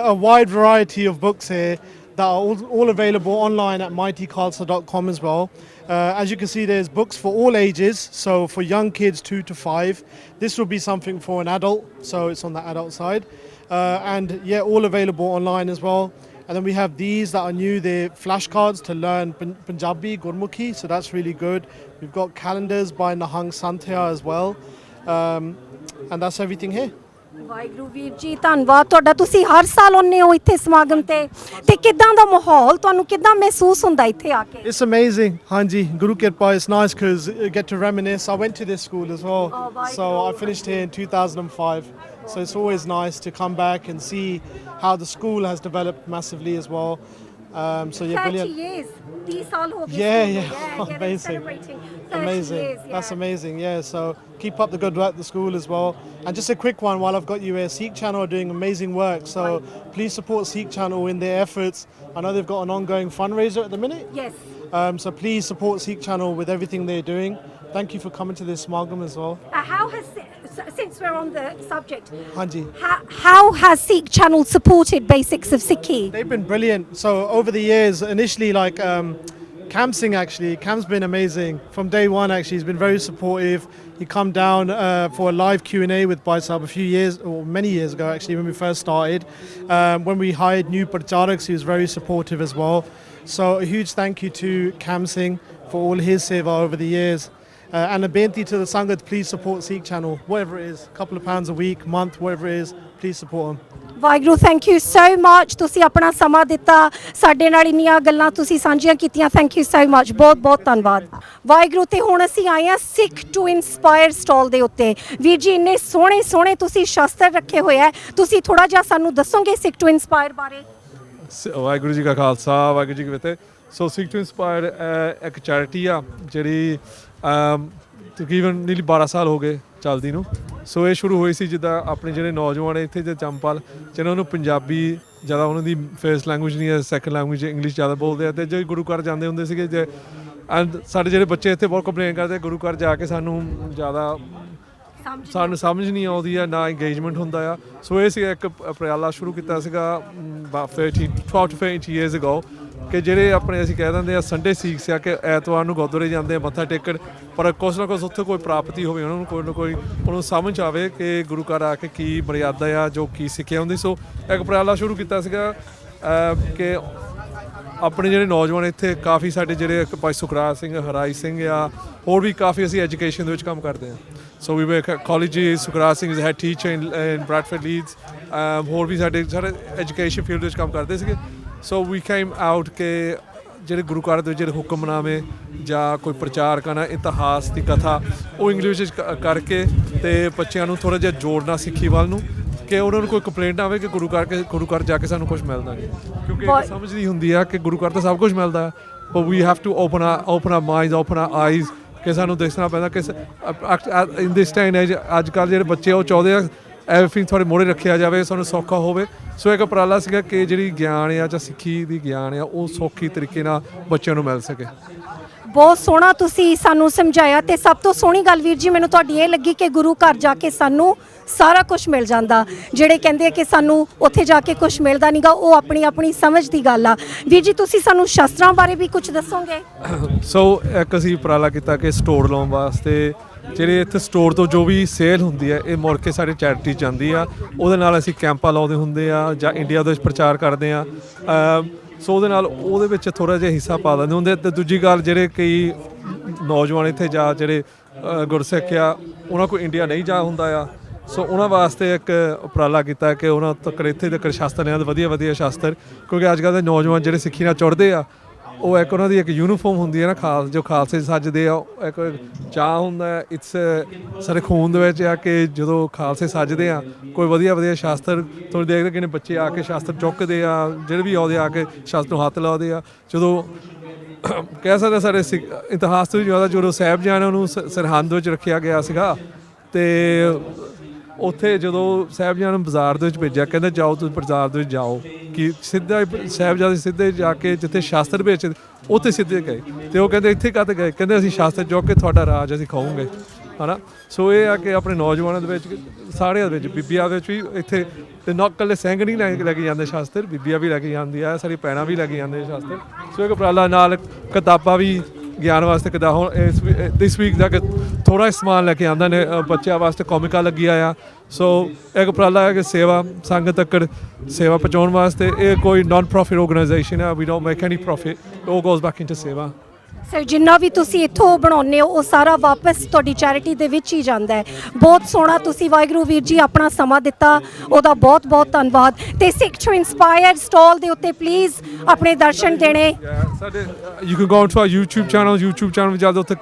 a wide variety of books here that are all available online at mightykhalsa.com as well. As you can see, there's books for all ages. So for young kids 2 to 5, this will be something for an adult. So it's on the adult side, and yeah, all available online as well. And then we have these that are new. They're flashcards to learn Punjabi Gurmukhi. So that's really good. We've got calendars by Nahang Santhia as well, and that's everything here. Waheguru ਵੀਰ ਜੀ ਧੰਨਵਾਦ ਤੁਹਾਡਾ ਤੁਸੀਂ ਹਰ ਸਾਲ ਆਉਂਦੇ ਹੋ ਇੱਥੇ ਸਮਾਗਮ ਤੇ ਕਿੱਦਾਂ ਦਾ ਮਾਹੌਲ ਤੁਹਾਨੂੰ ਕਿੱਦਾਂ ਮਹਿਸੂਸ ਹੁੰਦਾ ਇੱਥੇ ਆ ਕੇ It's amazing, Hanji. Guru Kirpa, it's nice because you get to reminisce. I went to this school as well. Oh, So I finished here in 2005. So it's always nice to come back and see how the school has developed massively as well. So yeah, 30 brilliant. years 30 ਸਾਲ ਹੋ ਗਏ Yeah, school ਨੂੰ। yeah, amazing. Celebrating 30 Amazing. years, yeah. That's amazing. Yeah. So keep up the good work at the school as well. And just a quick one while I've got you here, Sikh Channel are doing amazing work. So please support Sikh Channel in their efforts. I know they've got an ongoing fundraiser at the minute. Yes. So please support Sikh Channel with everything they're doing. Thank you for coming to this smalgam as well. How has since we're on the subject, Hanji. how has Sikh Channel supported basics of Sikhi? They've been brilliant. So over the years, initially like Cam Singh actually, Cam's been amazing. From day one actually, he's been very supportive. He come down for a live Q&A with Baisab a few years, or many years ago actually, when we first started. When we hired new Pracharaks, he was very supportive as well. So a huge thank you to Cam Singh for all his seva over the years. And a benti to the Sangat, please support Sikh Channel, whatever it is, a couple of pounds a week, month, whatever it is, please support them. Waheguru thank you so much ਤੁਸੀਂ ਆਪਣਾ ਸਮਾਂ ਦਿੱਤਾ ਸਾਡੇ ਨਾਲ ਇੰਨੀਆਂ ਗੱਲਾਂ ਤੁਸੀਂ ਸਾਂਝੀਆਂ ਕੀਤੀਆਂ ਥੈਂਕ ਯੂ ਸੋ ਮਚ ਬਹੁਤ ਬਹੁਤ ਧੰਨਵਾਦ ਵਾਹਿਗੁਰੂ ਤੇ ਹੁਣ ਅਸੀਂ ਆਏ ਹਾਂ ਸਿੱਖ ਟੂ ਇਨਸਪਾਇਰ ਸਟਾਲ ਦੇ ਉੱਤੇ ਵੀਰ ਜੀ ਇੰਨੇ ਸੋਹਣੇ ਸੋਹਣੇ ਤੁਸੀਂ ਸ਼ਸਤਰ ਰੱਖੇ ਹੋਏ ਹੈ ਤੁਸੀਂ ਥੋੜਾ ਜਿਹਾ ਸਾਨੂੰ ਦੱਸੋਗੇ ਸਿੱਖ ਟੂ ਇਨਸਪਾਇਰ ਬਾਰੇ ਵਾਹਿਗੁਰੂ ਜੀ ਕਾ ਖਾਲਸਾ ਵਾਹਿਗੁਰੂ ਜੀ ਕੀ ਫਤਿਹ ਸੋ ਸਿੱਖ ਟੂ ਇਨਸਪਾਇਰ ਇੱਕ ਚੈਰਿਟੀ ਆ ਜਿਹੜੀ ਤਕਰੀਬਨ ਨੀਲੀ 12 ਸਾਲ ਹੋ ਗਏ ਚੱਲਦੀ ਨੂੰ ਸੋ ਇਹ ਸ਼ੁਰੂ ਹੋਈ ਸੀ ਜਿੱਦਾਂ ਆਪਣੇ ਜਿਹੜੇ ਨੌਜਵਾਨ ਇੱਥੇ ਦੇ ਚੰਪਾਲ ਜਿਹਨਾਂ ਨੂੰ ਪੰਜਾਬੀ ਜ਼ਿਆਦਾ ਉਹਨਾਂ ਦੀ ਫਰਸਟ ਲੈਂਗੁਏਜ ਨਹੀਂ ਹੈ ਸੈਕੰਡ ਲੈਂਗੁਏਜ ਇੰਗਲਿਸ਼ ਜ਼ਿਆਦਾ ਬੋਲਦੇ ਆ ਅਤੇ ਜੇ ਗੁਰੂ ਘਰ ਜਾਂਦੇ ਹੁੰਦੇ ਸੀਗੇ ਜੇ ਐਂਡ ਸਾਡੇ ਜਿਹੜੇ ਬੱਚੇ ਇੱਥੇ ਬਹੁਤ ਕੰਪਲੇਨ ਕਰਦੇ ਗੁਰੂ ਘਰ ਜਾ ਕੇ ਸਾਨੂੰ ਜ਼ਿਆਦਾ ਸਾਨੂੰ ਸਮਝ ਨਹੀਂ ਆਉਂਦੀ ਆ ਨਾ ਇੰਗੇਜਮੈਂਟ ਹੁੰਦਾ ਆ ਸੋ ਇਹ ਸੀਗਾ ਇੱਕ ਉਪਰਾਲਾ ਸ਼ੁਰੂ ਕੀਤਾ ਸੀਗਾ 12 to 13 years ago ਕਿ ਜਿਹੜੇ ਆਪਣੇ ਅਸੀਂ ਕਹਿ ਦਿੰਦੇ ਆ ਸੰਡੇ ਸੀਖਸ ਆ ਕਿ ਐਤਵਾਰ ਨੂੰ ਗੁਰਦੁਆਰੇ ਜਾਂਦੇ ਆ ਮੱਥਾ ਟੇਕਣ ਪਰ ਕੁਛ ਨਾ ਕੁਛ ਉੱਥੇ ਕੋਈ ਪ੍ਰਾਪਤੀ ਹੋਵੇ ਉਹਨਾਂ ਨੂੰ ਕੋਈ ਨਾ ਕੋਈ ਉਹਨੂੰ ਸਮਝ ਆਵੇ ਕਿ ਗੁਰੂ ਘਰ ਆ ਕੇ ਕੀ ਮਰਿਆਦਾ ਆ ਜੋ ਕੀ ਸਿੱਖਿਆ ਹੁੰਦੀ ਸੋ ਇੱਕ ਉਪਰਾਲਾ ਸ਼ੁਰੂ ਕੀਤਾ ਸੀਗਾ ਕਿ ਆਪਣੇ ਜਿਹੜੇ ਨੌਜਵਾਨ ਇੱਥੇ ਕਾਫੀ ਸਾਡੇ ਜਿਹੜੇ ਭਾਈ ਸੁਖਰਾਜ ਸਿੰਘ ਹਰਾਈ ਸਿੰਘ ਆ ਹੋਰ ਵੀ ਕਾਫੀ ਅਸੀਂ ਐਜੂਕੇਸ਼ਨ ਦੇ ਵਿੱਚ ਕੰਮ ਕਰਦੇ ਹਾਂ so we work college Sukhraj Singh is head teacher in Bradford Leeds ਹੋਰ ਵੀ ਸਾਡੇ ਐਜੂਕੇਸ਼ਨ ਫੀਲਡ ਵਿੱਚ ਕੰਮ ਕਰਦੇ ਸੀਗੇ ਸੋ ਵੀ ਕੇਮ ਆਊਟ ਕਿ ਜਿਹੜੇ ਗੁਰੂ ਘਰ ਦੇ ਜਿਹੜੇ ਹੁਕਮਨਾਮੇ ਜਾਂ ਕੋਈ ਪ੍ਰਚਾਰ ਕਰਨਾ ਇਤਿਹਾਸ ਦੀ ਕਥਾ ਉਹ ਇੰਗਲਿਸ਼ ਵਿੱਚ ਕਰਕੇ ਅਤੇ ਬੱਚਿਆਂ ਨੂੰ ਥੋੜ੍ਹਾ ਜਿਹਾ ਜੋੜਨਾ ਸਿੱਖੀ ਵੱਲ ਨੂੰ ਕਿ ਉਹਨਾਂ ਨੂੰ ਕੋਈ ਕੰਪਲੇਂਟ ਨਾ ਆਵੇ ਕਿ ਗੁਰੂ ਘਰ ਜਾ ਕੇ ਸਾਨੂੰ ਕੁਛ ਮਿਲਦਾ ਨਹੀਂ ਕਿਉਂਕਿ ਇਹ ਸਮਝ ਨਹੀਂ ਹੁੰਦੀ ਆ ਕਿ ਗੁਰੂ ਘਰ ਤਾਂ ਸਭ ਕੁਛ ਮਿਲਦਾ ਹੈ but we have to open our minds open our eyes ਕਿ ਸਾਨੂੰ ਦੇਖਣਾ ਪੈਂਦਾ ਕਿ ਇਨ ਦਿਸ ਟਾਈਮ ਅੱਜ ਕੱਲ੍ਹ ਜਿਹੜੇ ਬੱਚੇ ਉਹ ਚਾਹੁੰਦੇ ਆ ਐਵਰੀਥਿੰਗ ਥੋੜ੍ਹੇ ਮੋਹਰੇ ਰੱਖਿਆ ਜਾਵੇ ਸਾਨੂੰ ਸੌਖਾ ਹੋਵੇ ਸੋ ਇੱਕ ਉਪਰਾਲਾ ਸੀਗਾ ਕਿ ਜਿਹੜੀ ਗਿਆਨ ਆ ਜਾਂ ਸਿੱਖੀ ਦੀ ਗਿਆਨ ਆ ਉਹ ਸੌਖੀ ਤਰੀਕੇ ਨਾਲ ਬੱਚਿਆਂ ਨੂੰ ਮਿਲ ਸਕੇ ਬਹੁਤ ਸੋਹਣਾ ਤੁਸੀਂ ਸਾਨੂੰ ਸਮਝਾਇਆ ਤੇ ਸਭ ਤੋਂ ਸੋਹਣੀ ਗੱਲ ਵੀਰ ਜੀ ਮੈਨੂੰ ਤੁਹਾਡੀ ਇਹ ਲੱਗੀ ਕਿ ਗੁਰੂ ਘਰ ਜਾ ਕੇ ਸਾਨੂੰ ਸਾਰਾ ਕੁਝ ਮਿਲ ਜਾਂਦਾ ਜਿਹੜੇ ਕਹਿੰਦੇ ਆ ਕਿ ਸਾਨੂੰ ਉੱਥੇ ਜਾ ਕੇ ਕੁਝ ਮਿਲਦਾ ਨਹੀਂਗਾ ਉਹ ਆਪਣੀ ਆਪਣੀ ਸਮਝ ਦੀ ਗੱਲ ਆ ਵੀਰ ਜੀ ਤੁਸੀਂ ਸਾਨੂੰ ਸ਼ਸਤਰਾਂ ਬਾਰੇ ਵੀ ਕੁਝ ਦੱਸੋਗੇ ਸੋ ਇੱਕ ਅਸੀਂ ਉਪਰਾਲਾ ਕੀਤਾ ਕਿ ਸਟੋਰ ਲਾਉਣ ਵਾਸਤੇ ਜਿਹੜੇ ਇੱਥੇ ਸਟੋਰ ਤੋਂ ਜੋ ਵੀ ਸੇਲ ਹੁੰਦੀ ਹੈ ਇਹ ਮੁੜ ਕੇ ਸਾਡੇ ਚੈਰਿਟੀ ਜਾਂਦੀ ਆ ਉਹਦੇ ਨਾਲ ਅਸੀਂ ਕੈਂਪਾਂ ਲਾਉਂਦੇ ਹੁੰਦੇ ਆ ਜਾਂ ਇੰਡੀਆ ਦੇ ਵਿੱਚ ਪ੍ਰਚਾਰ ਕਰਦੇ ਆ ਸੋ ਉਹਦੇ ਨਾਲ ਉਹਦੇ ਵਿੱਚ ਥੋੜ੍ਹਾ ਜਿਹਾ ਹਿੱਸਾ ਪਾ ਦਿੰਦੇ ਹੁੰਦੇ ਅਤੇ ਦੂਜੀ ਗੱਲ ਜਿਹੜੇ ਕਈ ਨੌਜਵਾਨ ਇੱਥੇ ਜਾ ਜਿਹੜੇ ਗੁਰਸਿੱਖ ਆ ਉਹਨਾਂ ਕੋਲ ਇੰਡੀਆ ਨਹੀਂ ਜਾ ਹੁੰਦਾ ਆ ਸੋ ਉਹਨਾਂ ਵਾਸਤੇ ਇੱਕ ਉਪਰਾਲਾ ਕੀਤਾ ਕਿ ਉਹਨਾਂ ਤੱਕ ਇੱਥੇ ਤੱਕ ਸ਼ਾਸਤਰ ਲਿਆਂ ਵਧੀਆ ਵਧੀਆ ਸ਼ਾਸਤਰ ਕਿਉਂਕਿ ਅੱਜ ਕੱਲ੍ਹ ਦੇ ਨੌਜਵਾਨ ਜਿਹੜੇ ਸਿੱਖੀ ਨਾਲ ਚੁੜਦੇ ਆ ਉਹ ਇੱਕ ਉਹਨਾਂ ਦੀ ਇੱਕ ਯੂਨੀਫਾਰਮ ਹੁੰਦੀ ਹੈ ਨਾ ਜੋ ਖਾਲਸੇ ਸੱਜਦੇ ਆ ਇੱਕ ਚਾਅ ਹੁੰਦਾ ਇਟਸ ਸਾਡੇ ਖੂਨ ਦੇ ਵਿੱਚ ਆ ਕਿ ਜਦੋਂ ਖਾਲਸੇ ਸੱਜਦੇ ਆ ਕੋਈ ਵਧੀਆ ਵਧੀਆ ਸ਼ਾਸਤਰ ਤੁਸੀਂ ਦੇਖਦੇ ਕਿੰਨੇ ਬੱਚੇ ਆ ਕੇ ਸ਼ਾਸਤਰ ਚੁੱਕਦੇ ਆ ਜਿਹੜੇ ਵੀ ਆਉਂਦੇ ਆ ਕੇ ਸ਼ਾਸਤਰ ਨੂੰ ਹੱਥ ਲਾਉਂਦੇ ਆ ਜਦੋਂ ਕਹਿ ਸਕਦੇ ਸਾਡੇ ਇਤਿਹਾਸ ਤੋਂ ਵੀ ਜ਼ਿਆਦਾ ਜਦੋਂ ਸਾਹਿਬਜ਼ਾਦਿਆਂ ਨੂੰ ਸਰਹੰਦ ਵਿੱਚ ਰੱਖਿਆ ਗਿਆ ਸੀਗਾ ਅਤੇ ਉੱਥੇ ਜਦੋਂ ਸਾਹਿਬਜ਼ਾਦਿਆਂ ਨੂੰ ਬਾਜ਼ਾਰ ਦੇ ਵਿੱਚ ਭੇਜਿਆ ਕਹਿੰਦੇ ਜਾਓ ਤੁਸੀਂ ਬਾਜ਼ਾਰ ਦੇ ਵਿੱਚ ਜਾਓ ਕਿ ਸਿੱਧਾ ਸਾਹਿਬਜ਼ਾਦੇ ਸਿੱਧੇ ਜਾ ਕੇ ਜਿੱਥੇ ਸ਼ਾਸਤਰ ਵੇਚਦੇ ਉੱਥੇ ਸਿੱਧੇ ਗਏ ਅਤੇ ਉਹ ਕਹਿੰਦੇ ਇੱਥੇ ਕਾਹਤੇ ਗਏ ਕਹਿੰਦੇ ਅਸੀਂ ਸ਼ਾਸਤਰ ਚੁੱਕ ਕੇ ਤੁਹਾਡਾ ਰਾਜ ਅਸੀਂ ਖਾਊਂਗੇ ਹੈ ਨਾ ਸੋ ਇਹ ਆ ਕਿ ਆਪਣੇ ਨੌਜਵਾਨਾਂ ਦੇ ਵਿੱਚ ਸਾਰਿਆਂ ਦੇ ਵਿੱਚ ਬੀਬੀਆਂ ਦੇ ਵਿੱਚ ਵੀ ਇੱਥੇ ਅਤੇ ਨਾ ਇਕੱਲੇ ਸਿੰਘ ਨਹੀਂ ਲੈ ਕੇ ਜਾਂਦੇ ਸ਼ਾਸਤਰ ਬੀਬੀਆਂ ਵੀ ਲੈ ਕੇ ਜਾਂਦੀ ਆ ਸਾਡੀ ਭੈਣਾਂ ਵੀ ਲੈ ਕੇ ਜਾਂਦੇ ਸ਼ਾਸਤਰ ਸੋ ਇੱਕ ਉਪਰਾਲਾ ਨਾਲ ਕਿਤਾਬਾਂ ਵੀ ਗਿਆਨ ਵਾਸਤੇ ਕਿੱਦਾਂ ਹੁਣ ਇਸ ਵੀਕ ਜਾ ਕੇ ਥੋੜ੍ਹਾ ਜਿਹਾ ਸਮਾਨ ਲੈ ਕੇ ਆਉਂਦੇ ਨੇ ਬੱਚਿਆਂ ਵਾਸਤੇ ਕੋਮਿਕਾ ਲੱਗੀ ਆ ਸੋ ਇੱਕ ਉਪਰਾਲਾ ਹੈ ਕਿ ਸੇਵਾ ਸੰਗਤ ਤੱਕ ਸੇਵਾ ਪਹੁੰਚਾਉਣ ਵਾਸਤੇ ਇਹ ਕੋਈ ਨਾਨ ਪ੍ਰੋਫਿਟ ਆਰਗੇਨਾਈਜੇਸ਼ਨ ਹੈ we don't make any profit ਉਹ goes back into seva so ਜਿੰਨਾ ਵੀ ਤੁਸੀਂ ਇੱਥੋਂ ਬਣਾਉਂਦੇ ਹੋ ਉਹ ਸਾਰਾ ਵਾਪਸ ਤੁਹਾਡੀ ਚੈਰਿਟੀ ਦੇ ਵਿੱਚ ਹੀ ਜਾਂਦਾ ਹੈ। ਬਹੁਤ ਸੋਹਣਾ ਤੁਸੀਂ ਵਾਹਿਗੁਰੂ ਵੀਰ ਜੀ ਆਪਣਾ ਸਮਾਂ ਦਿੱਤਾ ਉਹਦਾ ਬਹੁਤ ਬਹੁਤ ਧੰਨਵਾਦ ਤੇ ਸਿੱਖ ਟੂ ਇੰਸਪਾਇਰ ਸਟਾਲ ਦੇ ਉੱਤੇ ਪਲੀਜ਼ ਆਪਣੇ ਦਰਸ਼ਨ ਦੇਣੇ। ਸਾਡੇ you can go to our YouTube channel ਵਿੱਚ ਜਦੋਂ ਉੱਥੇ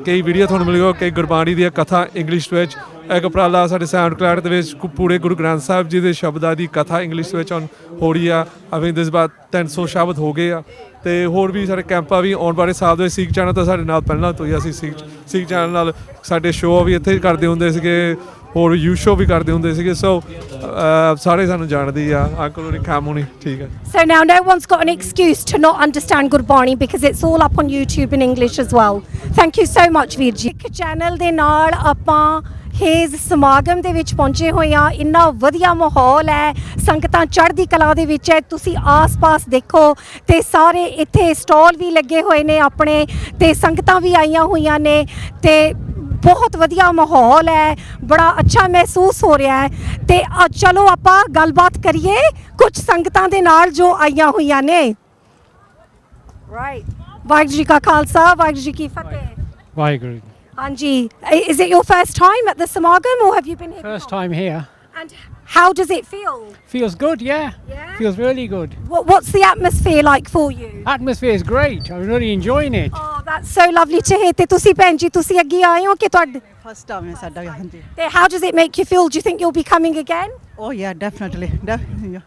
ਕਈ ਵੀਡੀਓ ਤੁਹਾਨੂੰ ਮਿਲੇਗਾ ਕਈ ਗੁਰਬਾਣੀ ਦੀਆਂ ਕਥਾ ਇੰਗਲਿਸ਼ ਵਿੱਚ ਇੱਕ ਉਪਰਾਲਾ ਸਾਡੇ ਸਾਊਂਡ ਕਲਾਉਡ ਦੇ ਵਿੱਚ ਪੂਰੇ ਗੁਰੂ ਗ੍ਰੰਥ ਸਾਹਿਬ ਜੀ ਦੇ ਸ਼ਬਦਾਂ ਦੀ ਕਥਾ ਇੰਗਲਿਸ਼ ਵਿੱਚ ਹੋ ਰਹੀ ਆ ਆਈ ਦਿਸ ਬਾਤ 300 ਸ਼ਬਦ ਹੋ ਗਏ ਆ ਤੇ ਹੋਰ ਵੀ ਸਾਡੇ ਕੈਂਪਾਂ ਵੀ ਆਉਣ ਵਾਲੇ ਸਾਲ ਦੇ ਸਿੱਖ ਚੈਨਲ ਤਾਂ ਸਾਡੇ ਨਾਲ ਪਹਿਲਾਂ ਤੋਂ ਹੀ ਅਸੀਂ ਸਿੱਖ ਚੈਨਲ ਨਾਲ ਸਾਡੇ ਸ਼ੋਅ ਵੀ ਇੱਥੇ ਕਰਦੇ ਹੁੰਦੇ ਸੀਗੇ ਹੋਰ ਯੂ ਸ਼ੋਅ ਵੀ ਕਰਦੇ ਹੁੰਦੇ ਸੀਗੇ ਸੋ ਸਾਰੇ ਸਾਨੂੰ ਜਾਣਦੇ ਆ ਅੰਕਲ ਹੋਣੀ ਕੰਮ ਹੋਣੀ ਠੀਕ ਹੈ। So now no one's got an excuse to not understand Gurbani because it's all up on YouTube in English as well. Thank you so much ਵੀਰ ਜੀ। ਇੱਕ ਚੈਨਲ ਦੇ ਨਾਲ ਆਪਾਂ ਹੇਜ਼ ਸਮਾਗਮ ਦੇ ਵਿੱਚ ਪਹੁੰਚੇ ਹੋਏ ਆ ਇੰਨਾ ਵਧੀਆ ਮਾਹੌਲ ਹੈ ਸੰਗਤਾਂ ਚੜ੍ਹਦੀ ਕਲਾ ਦੇ ਵਿੱਚ ਹੈ ਤੁਸੀਂ ਆਸ-ਪਾਸ ਦੇਖੋ ਤੇ ਸਾਰੇ ਇੱਥੇ ਸਟਾਲ ਵੀ ਲੱਗੇ ਹੋਏ ਨੇ ਆਪਣੇ ਤੇ ਸੰਗਤਾਂ ਵੀ ਆਈਆਂ ਹੋਈਆਂ ਨੇ ਤੇ ਬਹੁਤ ਵਧੀਆ ਮਾਹੌਲ ਹੈ ਬੜਾ ਅੱਛਾ ਮਹਿਸੂਸ ਹੋ ਰਿਹਾ ਹੈ ਤੇ ਚਲੋ ਆਪਾਂ ਗੱਲਬਾਤ ਕਰੀਏ ਕੁਝ ਸੰਗਤਾਂ ਦੇ ਨਾਲ ਜੋ ਆਈਆਂ ਹੋਈਆਂ ਨੇ ਰਾਈਟ ਵਾਹਿਗੁਰੂ ਜੀ ਕਾ ਖਾਲਸਾ ਵਾਹਿਗੁਰੂ ਜੀ ਕੀ ਫਤਿਹ ਵਾਹਿਗੁਰੂ ਹਾਂਜੀ is it your first time at the samagam or have you been here First before? time here. And how does it feel? Feels good, yeah. Yeah? Feels really good. What's the atmosphere like for you? Atmosphere is great. I'm really enjoying it. Oh, that's so lovely to hear. ਤੇ ਤੁਸੀਂ ਭੈਣ ਜੀ ਤੁਸੀਂ ਅੱਗੇ ਆਏ ਹੋ ਕਿ ਤੁਹਾਡੇ First time ਹੈ ਸਾਡਾ ਹਾਂਜੀ ਤੇ how does it make you feel? Do you think you'll be coming again? Oh yeah, definitely. Yeah.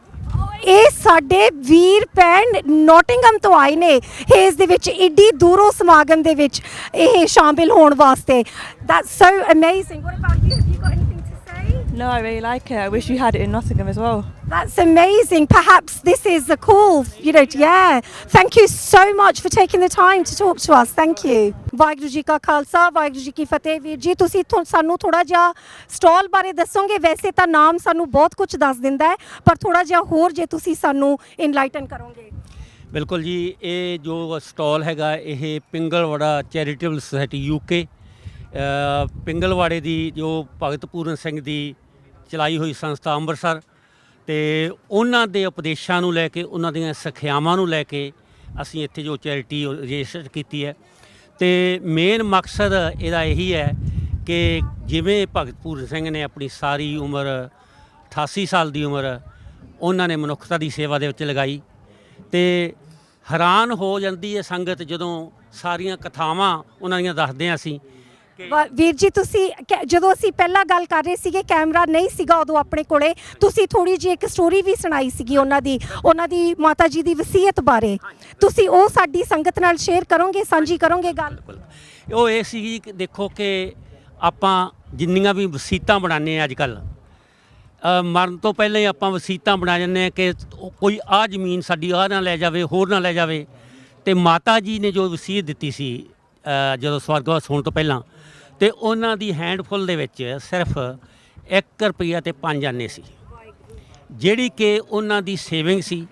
ਇਹ ਸਾਡੇ ਵੀਰ ਭੈਣ ਨੋਟਿੰਗਮ ਤੋਂ ਆਏ ਨੇ ਹੇਜ਼ ਦੇ ਵਿੱਚ ਏਡੀ ਦੂਰੋਂ ਸਮਾਗਮ ਦੇ ਵਿੱਚ ਇਹ ਸ਼ਾਮਿਲ ਹੋਣ ਵਾਸਤੇ That's so amazing. What about you? Have you got anything to say? No, I really like it. I wish we had it in Nottingham as well. That's amazing. Perhaps this is a call, yeah. Thank you so much for taking the time to talk to us. Thank you. Waheguru ji ਕਾ ਖਾਲਸਾ ਵਾਹਿਗੁਰੂ ਜੀ ਕੀ ਫਤਿਹ ਵੀਰ ਜੀ ਤੁਸੀਂ ਸਾਨੂੰ ਥੋੜਾ ਜਿਹਾ ਸਟਾਲ ਬਾਰੇ ਦੱਸੋਗੇ ਵੈਸੇ ਤਾਂ ਨਾਮ ਸਾਨੂੰ ਬਹੁਤ ਕੁਝ ਦੱਸ ਦਿੰਦਾ ਹੈ ਪਰ ਥੋੜਾ ਜਿਹਾ ਹੋਰ ਜੇ ਤੁਸੀਂ ਸਾਨੂੰ ਇਨਲਾਈਟਨ ਕਰੋਗੇ। ਬਿਲਕੁਲ ਜੀ ਇਹ ਜੋ ਸਟਾਲ ਹੈਗਾ ਇਹ ਪਿੰਗਲਵਾੜਾ ਚੈਰੀਟੇਬਲ ਸੁਸਾਇਟੀ UK ਪਿੰਗਲਵਾੜੇ ਦੀ ਜੋ ਭਗਤ ਪੂਰਨ ਸਿੰਘ ਦੀ ਚਲਾਈ ਹੋਈ ਸੰਸਥਾ ਅੰਮ੍ਰਿਤਸਰ ਤੇ ਉਹਨਾਂ ਦੇ ਉਪਦੇਸ਼ਾਂ ਨੂੰ ਲੈ ਕੇ ਉਹਨਾਂ ਦੀਆਂ ਸਿੱਖਿਆਵਾਂ ਨੂੰ ਲੈ ਕੇ ਅਸੀਂ ਇੱਥੇ ਜੋ ਚੈਰਿਟੀ ਰਜਿਸਟਰ ਕੀਤੀ ਹੈ ਤੇ ਮੇਨ ਮਕਸਦ ਇਹਦਾ ਇਹੀ ਹੈ ਕਿ ਜਿਵੇਂ ਭਗਤ ਪੂਰਨ ਸਿੰਘ ਨੇ ਆਪਣੀ ਸਾਰੀ ਉਮਰ 88 ਸਾਲ ਦੀ ਉਮਰ ਉਹਨਾਂ ਨੇ ਮਨੁੱਖਤਾ ਦੀ ਸੇਵਾ ਦੇ ਵਿੱਚ ਲਗਾਈ ਤੇ ਹੈਰਾਨ ਹੋ ਜਾਂਦੀ ਹੈ ਸੰਗਤ ਜਦੋਂ ਸਾਰੀਆਂ ਕਥਾਵਾਂ ਉਹਨਾਂ ਦੀਆਂ ਦੱਸਦੇ ਹਾਂ ਅਸੀਂ ਵੀਰ ਜੀ ਤੁਸੀਂ ਜਦੋਂ ਅਸੀਂ ਪਹਿਲਾਂ ਗੱਲ ਕਰ ਰਹੇ ਸੀਗੇ ਕੈਮਰਾ ਨਹੀਂ ਸੀਗਾ ਉਦੋਂ ਆਪਣੇ ਕੋਲੇ ਤੁਸੀਂ ਥੋੜੀ ਜਿਹੀ ਇੱਕ ਸਟੋਰੀ ਵੀ ਸੁਣਾਈ ਸੀਗੀ ਉਹਨਾਂ ਦੀ ਮਾਤਾ ਜੀ ਦੀ ਵਸੀਅਤ ਬਾਰੇ ਤੁਸੀਂ ਉਹ ਸਾਡੀ ਸੰਗਤ ਨਾਲ ਸ਼ੇਅਰ ਕਰੋਗੇ ਸਾਂਝੀ ਕਰੋਗੇ ਗੱਲ ਉਹ ਇਹ ਸੀ ਕਿ ਦੇਖੋ ਕਿ ਆਪਾਂ ਜਿੰਨੀਆਂ ਵੀ ਵਸੀਤਾਂ ਬਣਾਉਂਦੇ ਹਾਂ ਅੱਜ ਕੱਲ੍ਹ ਮਰਨ ਤੋਂ ਪਹਿਲਾਂ ਹੀ ਆਪਾਂ ਵਸੀਤਾਂ ਬਣਾ ਜਾਂਦੇ ਹਾਂ ਕਿ ਕੋਈ ਆਹ ਜ਼ਮੀਨ ਸਾਡੀ ਆਹ ਨਾ ਲੈ ਜਾਵੇ ਹੋਰ ਨਾ ਲੈ ਜਾਵੇ ਤੇ ਮਾਤਾ ਜੀ ਨੇ ਜੋ ਵਸੀਅਤ ਦਿੱਤੀ ਸੀ ਜਦੋਂ ਸਵਰਗਵਾਸ ਹੋਣ ਤੋਂ ਪਹਿਲਾਂ ਤੇ ਉਹਨਾਂ ਦੀ ਹੈਂਡਫੁੱਲ ਦੇ ਵਿੱਚ ਸਿਰਫ 1 ਰੁਪਈਆ ਤੇ 5 ਆਨੇ ਸੀ ਜਿਹੜੀ ਕਿ ਉਹਨਾਂ ਦੀ ਸੇਵਿੰਗ ਸੀ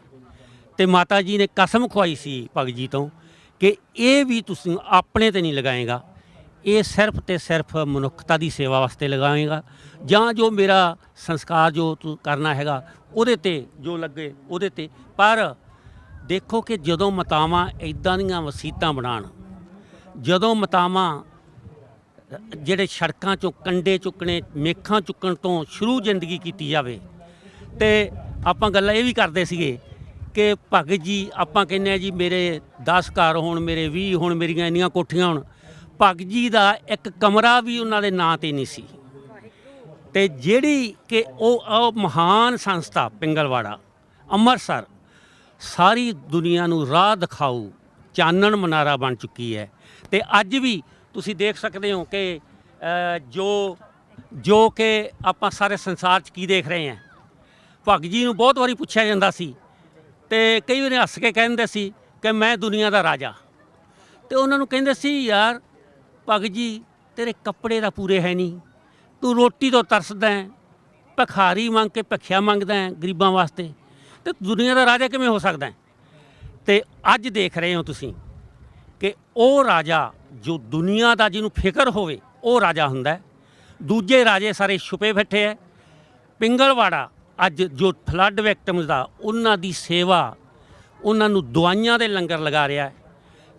ਤੇ ਮਾਤਾ ਜੀ ਨੇ ਕਸਮ ਖਵਾਈ ਸੀ ਭਗਤ ਜੀ ਤੋਂ ਕਿ ਇਹ ਵੀ ਤੁਸੀਂ ਆਪਣੇ ਤੇ ਨਹੀਂ ਲਗਾਏਗਾ ਇਹ ਸਿਰਫ ਤੇ ਸਿਰਫ ਮਨੁੱਖਤਾ ਦੀ ਸੇਵਾ ਵਾਸਤੇ ਲਗਾਏਗਾ ਜਾਂ ਜੋ ਮੇਰਾ ਸੰਸਕਾਰ ਜੋ ਤੂੰ ਕਰਨਾ ਹੈਗਾ ਉਹਦੇ ਤੇ ਜੋ ਲੱਗੇ ਉਹਦੇ ਤੇ ਪਰ ਦੇਖੋ ਕਿ ਜਦੋਂ ਮਾਤਾਵਾਂ ਇੱਦਾਂ ਦੀਆਂ ਵਸੀਤਾਂ ਬਣਾਉਣ ਜਦੋਂ ਮਾਤਾਵਾਂ ਜਿਹੜੇ ਸੜਕਾਂ 'ਚੋਂ ਕੰਡੇ ਚੁੱਕਣੇ ਮੇਖਾਂ ਚੁੱਕਣ ਤੋਂ ਸ਼ੁਰੂ ਜ਼ਿੰਦਗੀ ਕੀਤੀ ਜਾਵੇ ਤੇ ਆਪਾਂ ਗੱਲਾਂ ਇਹ ਵੀ ਕਰਦੇ ਸੀਗੇ ਕਿ ਭਗਤ ਜੀ ਆਪਾਂ ਕਹਿੰਦੇ ਆ ਜੀ ਮੇਰੇ 10 ਘਰ ਹੋਣ ਮੇਰੇ 20 ਹੋਣ ਮੇਰੀਆਂ ਇੰਨੀਆਂ ਕੋਠੀਆਂ ਹੋਣ ਭਗਤ ਜੀ ਦਾ ਇੱਕ ਕਮਰਾ ਵੀ ਉਹਨਾਂ ਦੇ ਨਾਂ 'ਤੇ ਨਹੀਂ ਸੀ ਤੇ ਜਿਹੜੀ ਕਿ ਉਹ ਮਹਾਨ ਸੰਸਥਾ ਪਿੰਗਲਵਾੜਾ ਅੰਮ੍ਰਿਤਸਰ ਸਾਰੀ ਦੁਨੀਆ ਨੂੰ ਰਾਹ ਦਿਖਾਊ ਚਾਨਣ ਮਨਾਰਾ ਬਣ ਚੁੱਕੀ ਹੈ ਤੇ ਅੱਜ ਵੀ ਤੁਸੀਂ ਦੇਖ ਸਕਦੇ ਹੋ ਕਿ ਜੋ ਕਿ ਆਪਾਂ ਸਾਰੇ ਸੰਸਾਰ 'ਚ ਕੀ ਦੇਖ ਰਹੇ ਹਾਂ ਭਗਤ ਜੀ ਨੂੰ ਬਹੁਤ ਵਾਰੀ ਪੁੱਛਿਆ ਜਾਂਦਾ ਸੀ ਤੇ ਕਈ ਵਾਰੀ ਹੱਸ ਕੇ ਕਹਿੰਦੇ ਸੀ ਕਿ ਮੈਂ ਦੁਨੀਆ ਦਾ ਰਾਜਾ ਤੇ ਉਹਨਾਂ ਨੂੰ ਕਹਿੰਦੇ ਸੀ ਯਾਰ ਭਗਤ ਜੀ ਤੇਰੇ ਕੱਪੜੇ ਤਾਂ ਪੂਰੇ ਹੈ ਨਹੀਂ ਤੂੰ ਰੋਟੀ ਤੋਂ ਤਰਸਦਾ ਹੈ ਭਿਖਾਰੀ ਮੰਗ ਕੇ ਭਿੱਖਿਆ ਮੰਗਦਾ ਹੈ ਗਰੀਬਾਂ ਵਾਸਤੇ ਤੇ ਦੁਨੀਆ ਦਾ ਰਾਜਾ ਕਿਵੇਂ ਹੋ ਸਕਦਾ ਹੈ ਤੇ ਅੱਜ ਦੇਖ ਰਹੇ ਹੋ ਤੁਸੀਂ ਕਿ ਉਹ ਰਾਜਾ ਜੋ ਦੁਨੀਆ ਦਾ ਜਿਹਨੂੰ ਫਿਕਰ ਹੋਵੇ ਉਹ ਰਾਜਾ ਹੁੰਦਾ ਹੈ। ਦੂਜੇ ਰਾਜੇ ਸਾਰੇ ਛੁਪੇ ਬੈਠੇ ਹੈ। ਪਿੰਗਲਵਾੜਾ ਅੱਜ ਜੋ ਫਲੱਡ ਵਿਕਟਮਸ ਦਾ ਉਹਨਾਂ ਦੀ ਸੇਵਾ, ਉਹਨਾਂ ਨੂੰ ਦਵਾਈਆਂ ਦੇ ਲੰਗਰ ਲਗਾ ਰਿਹਾ ਹੈ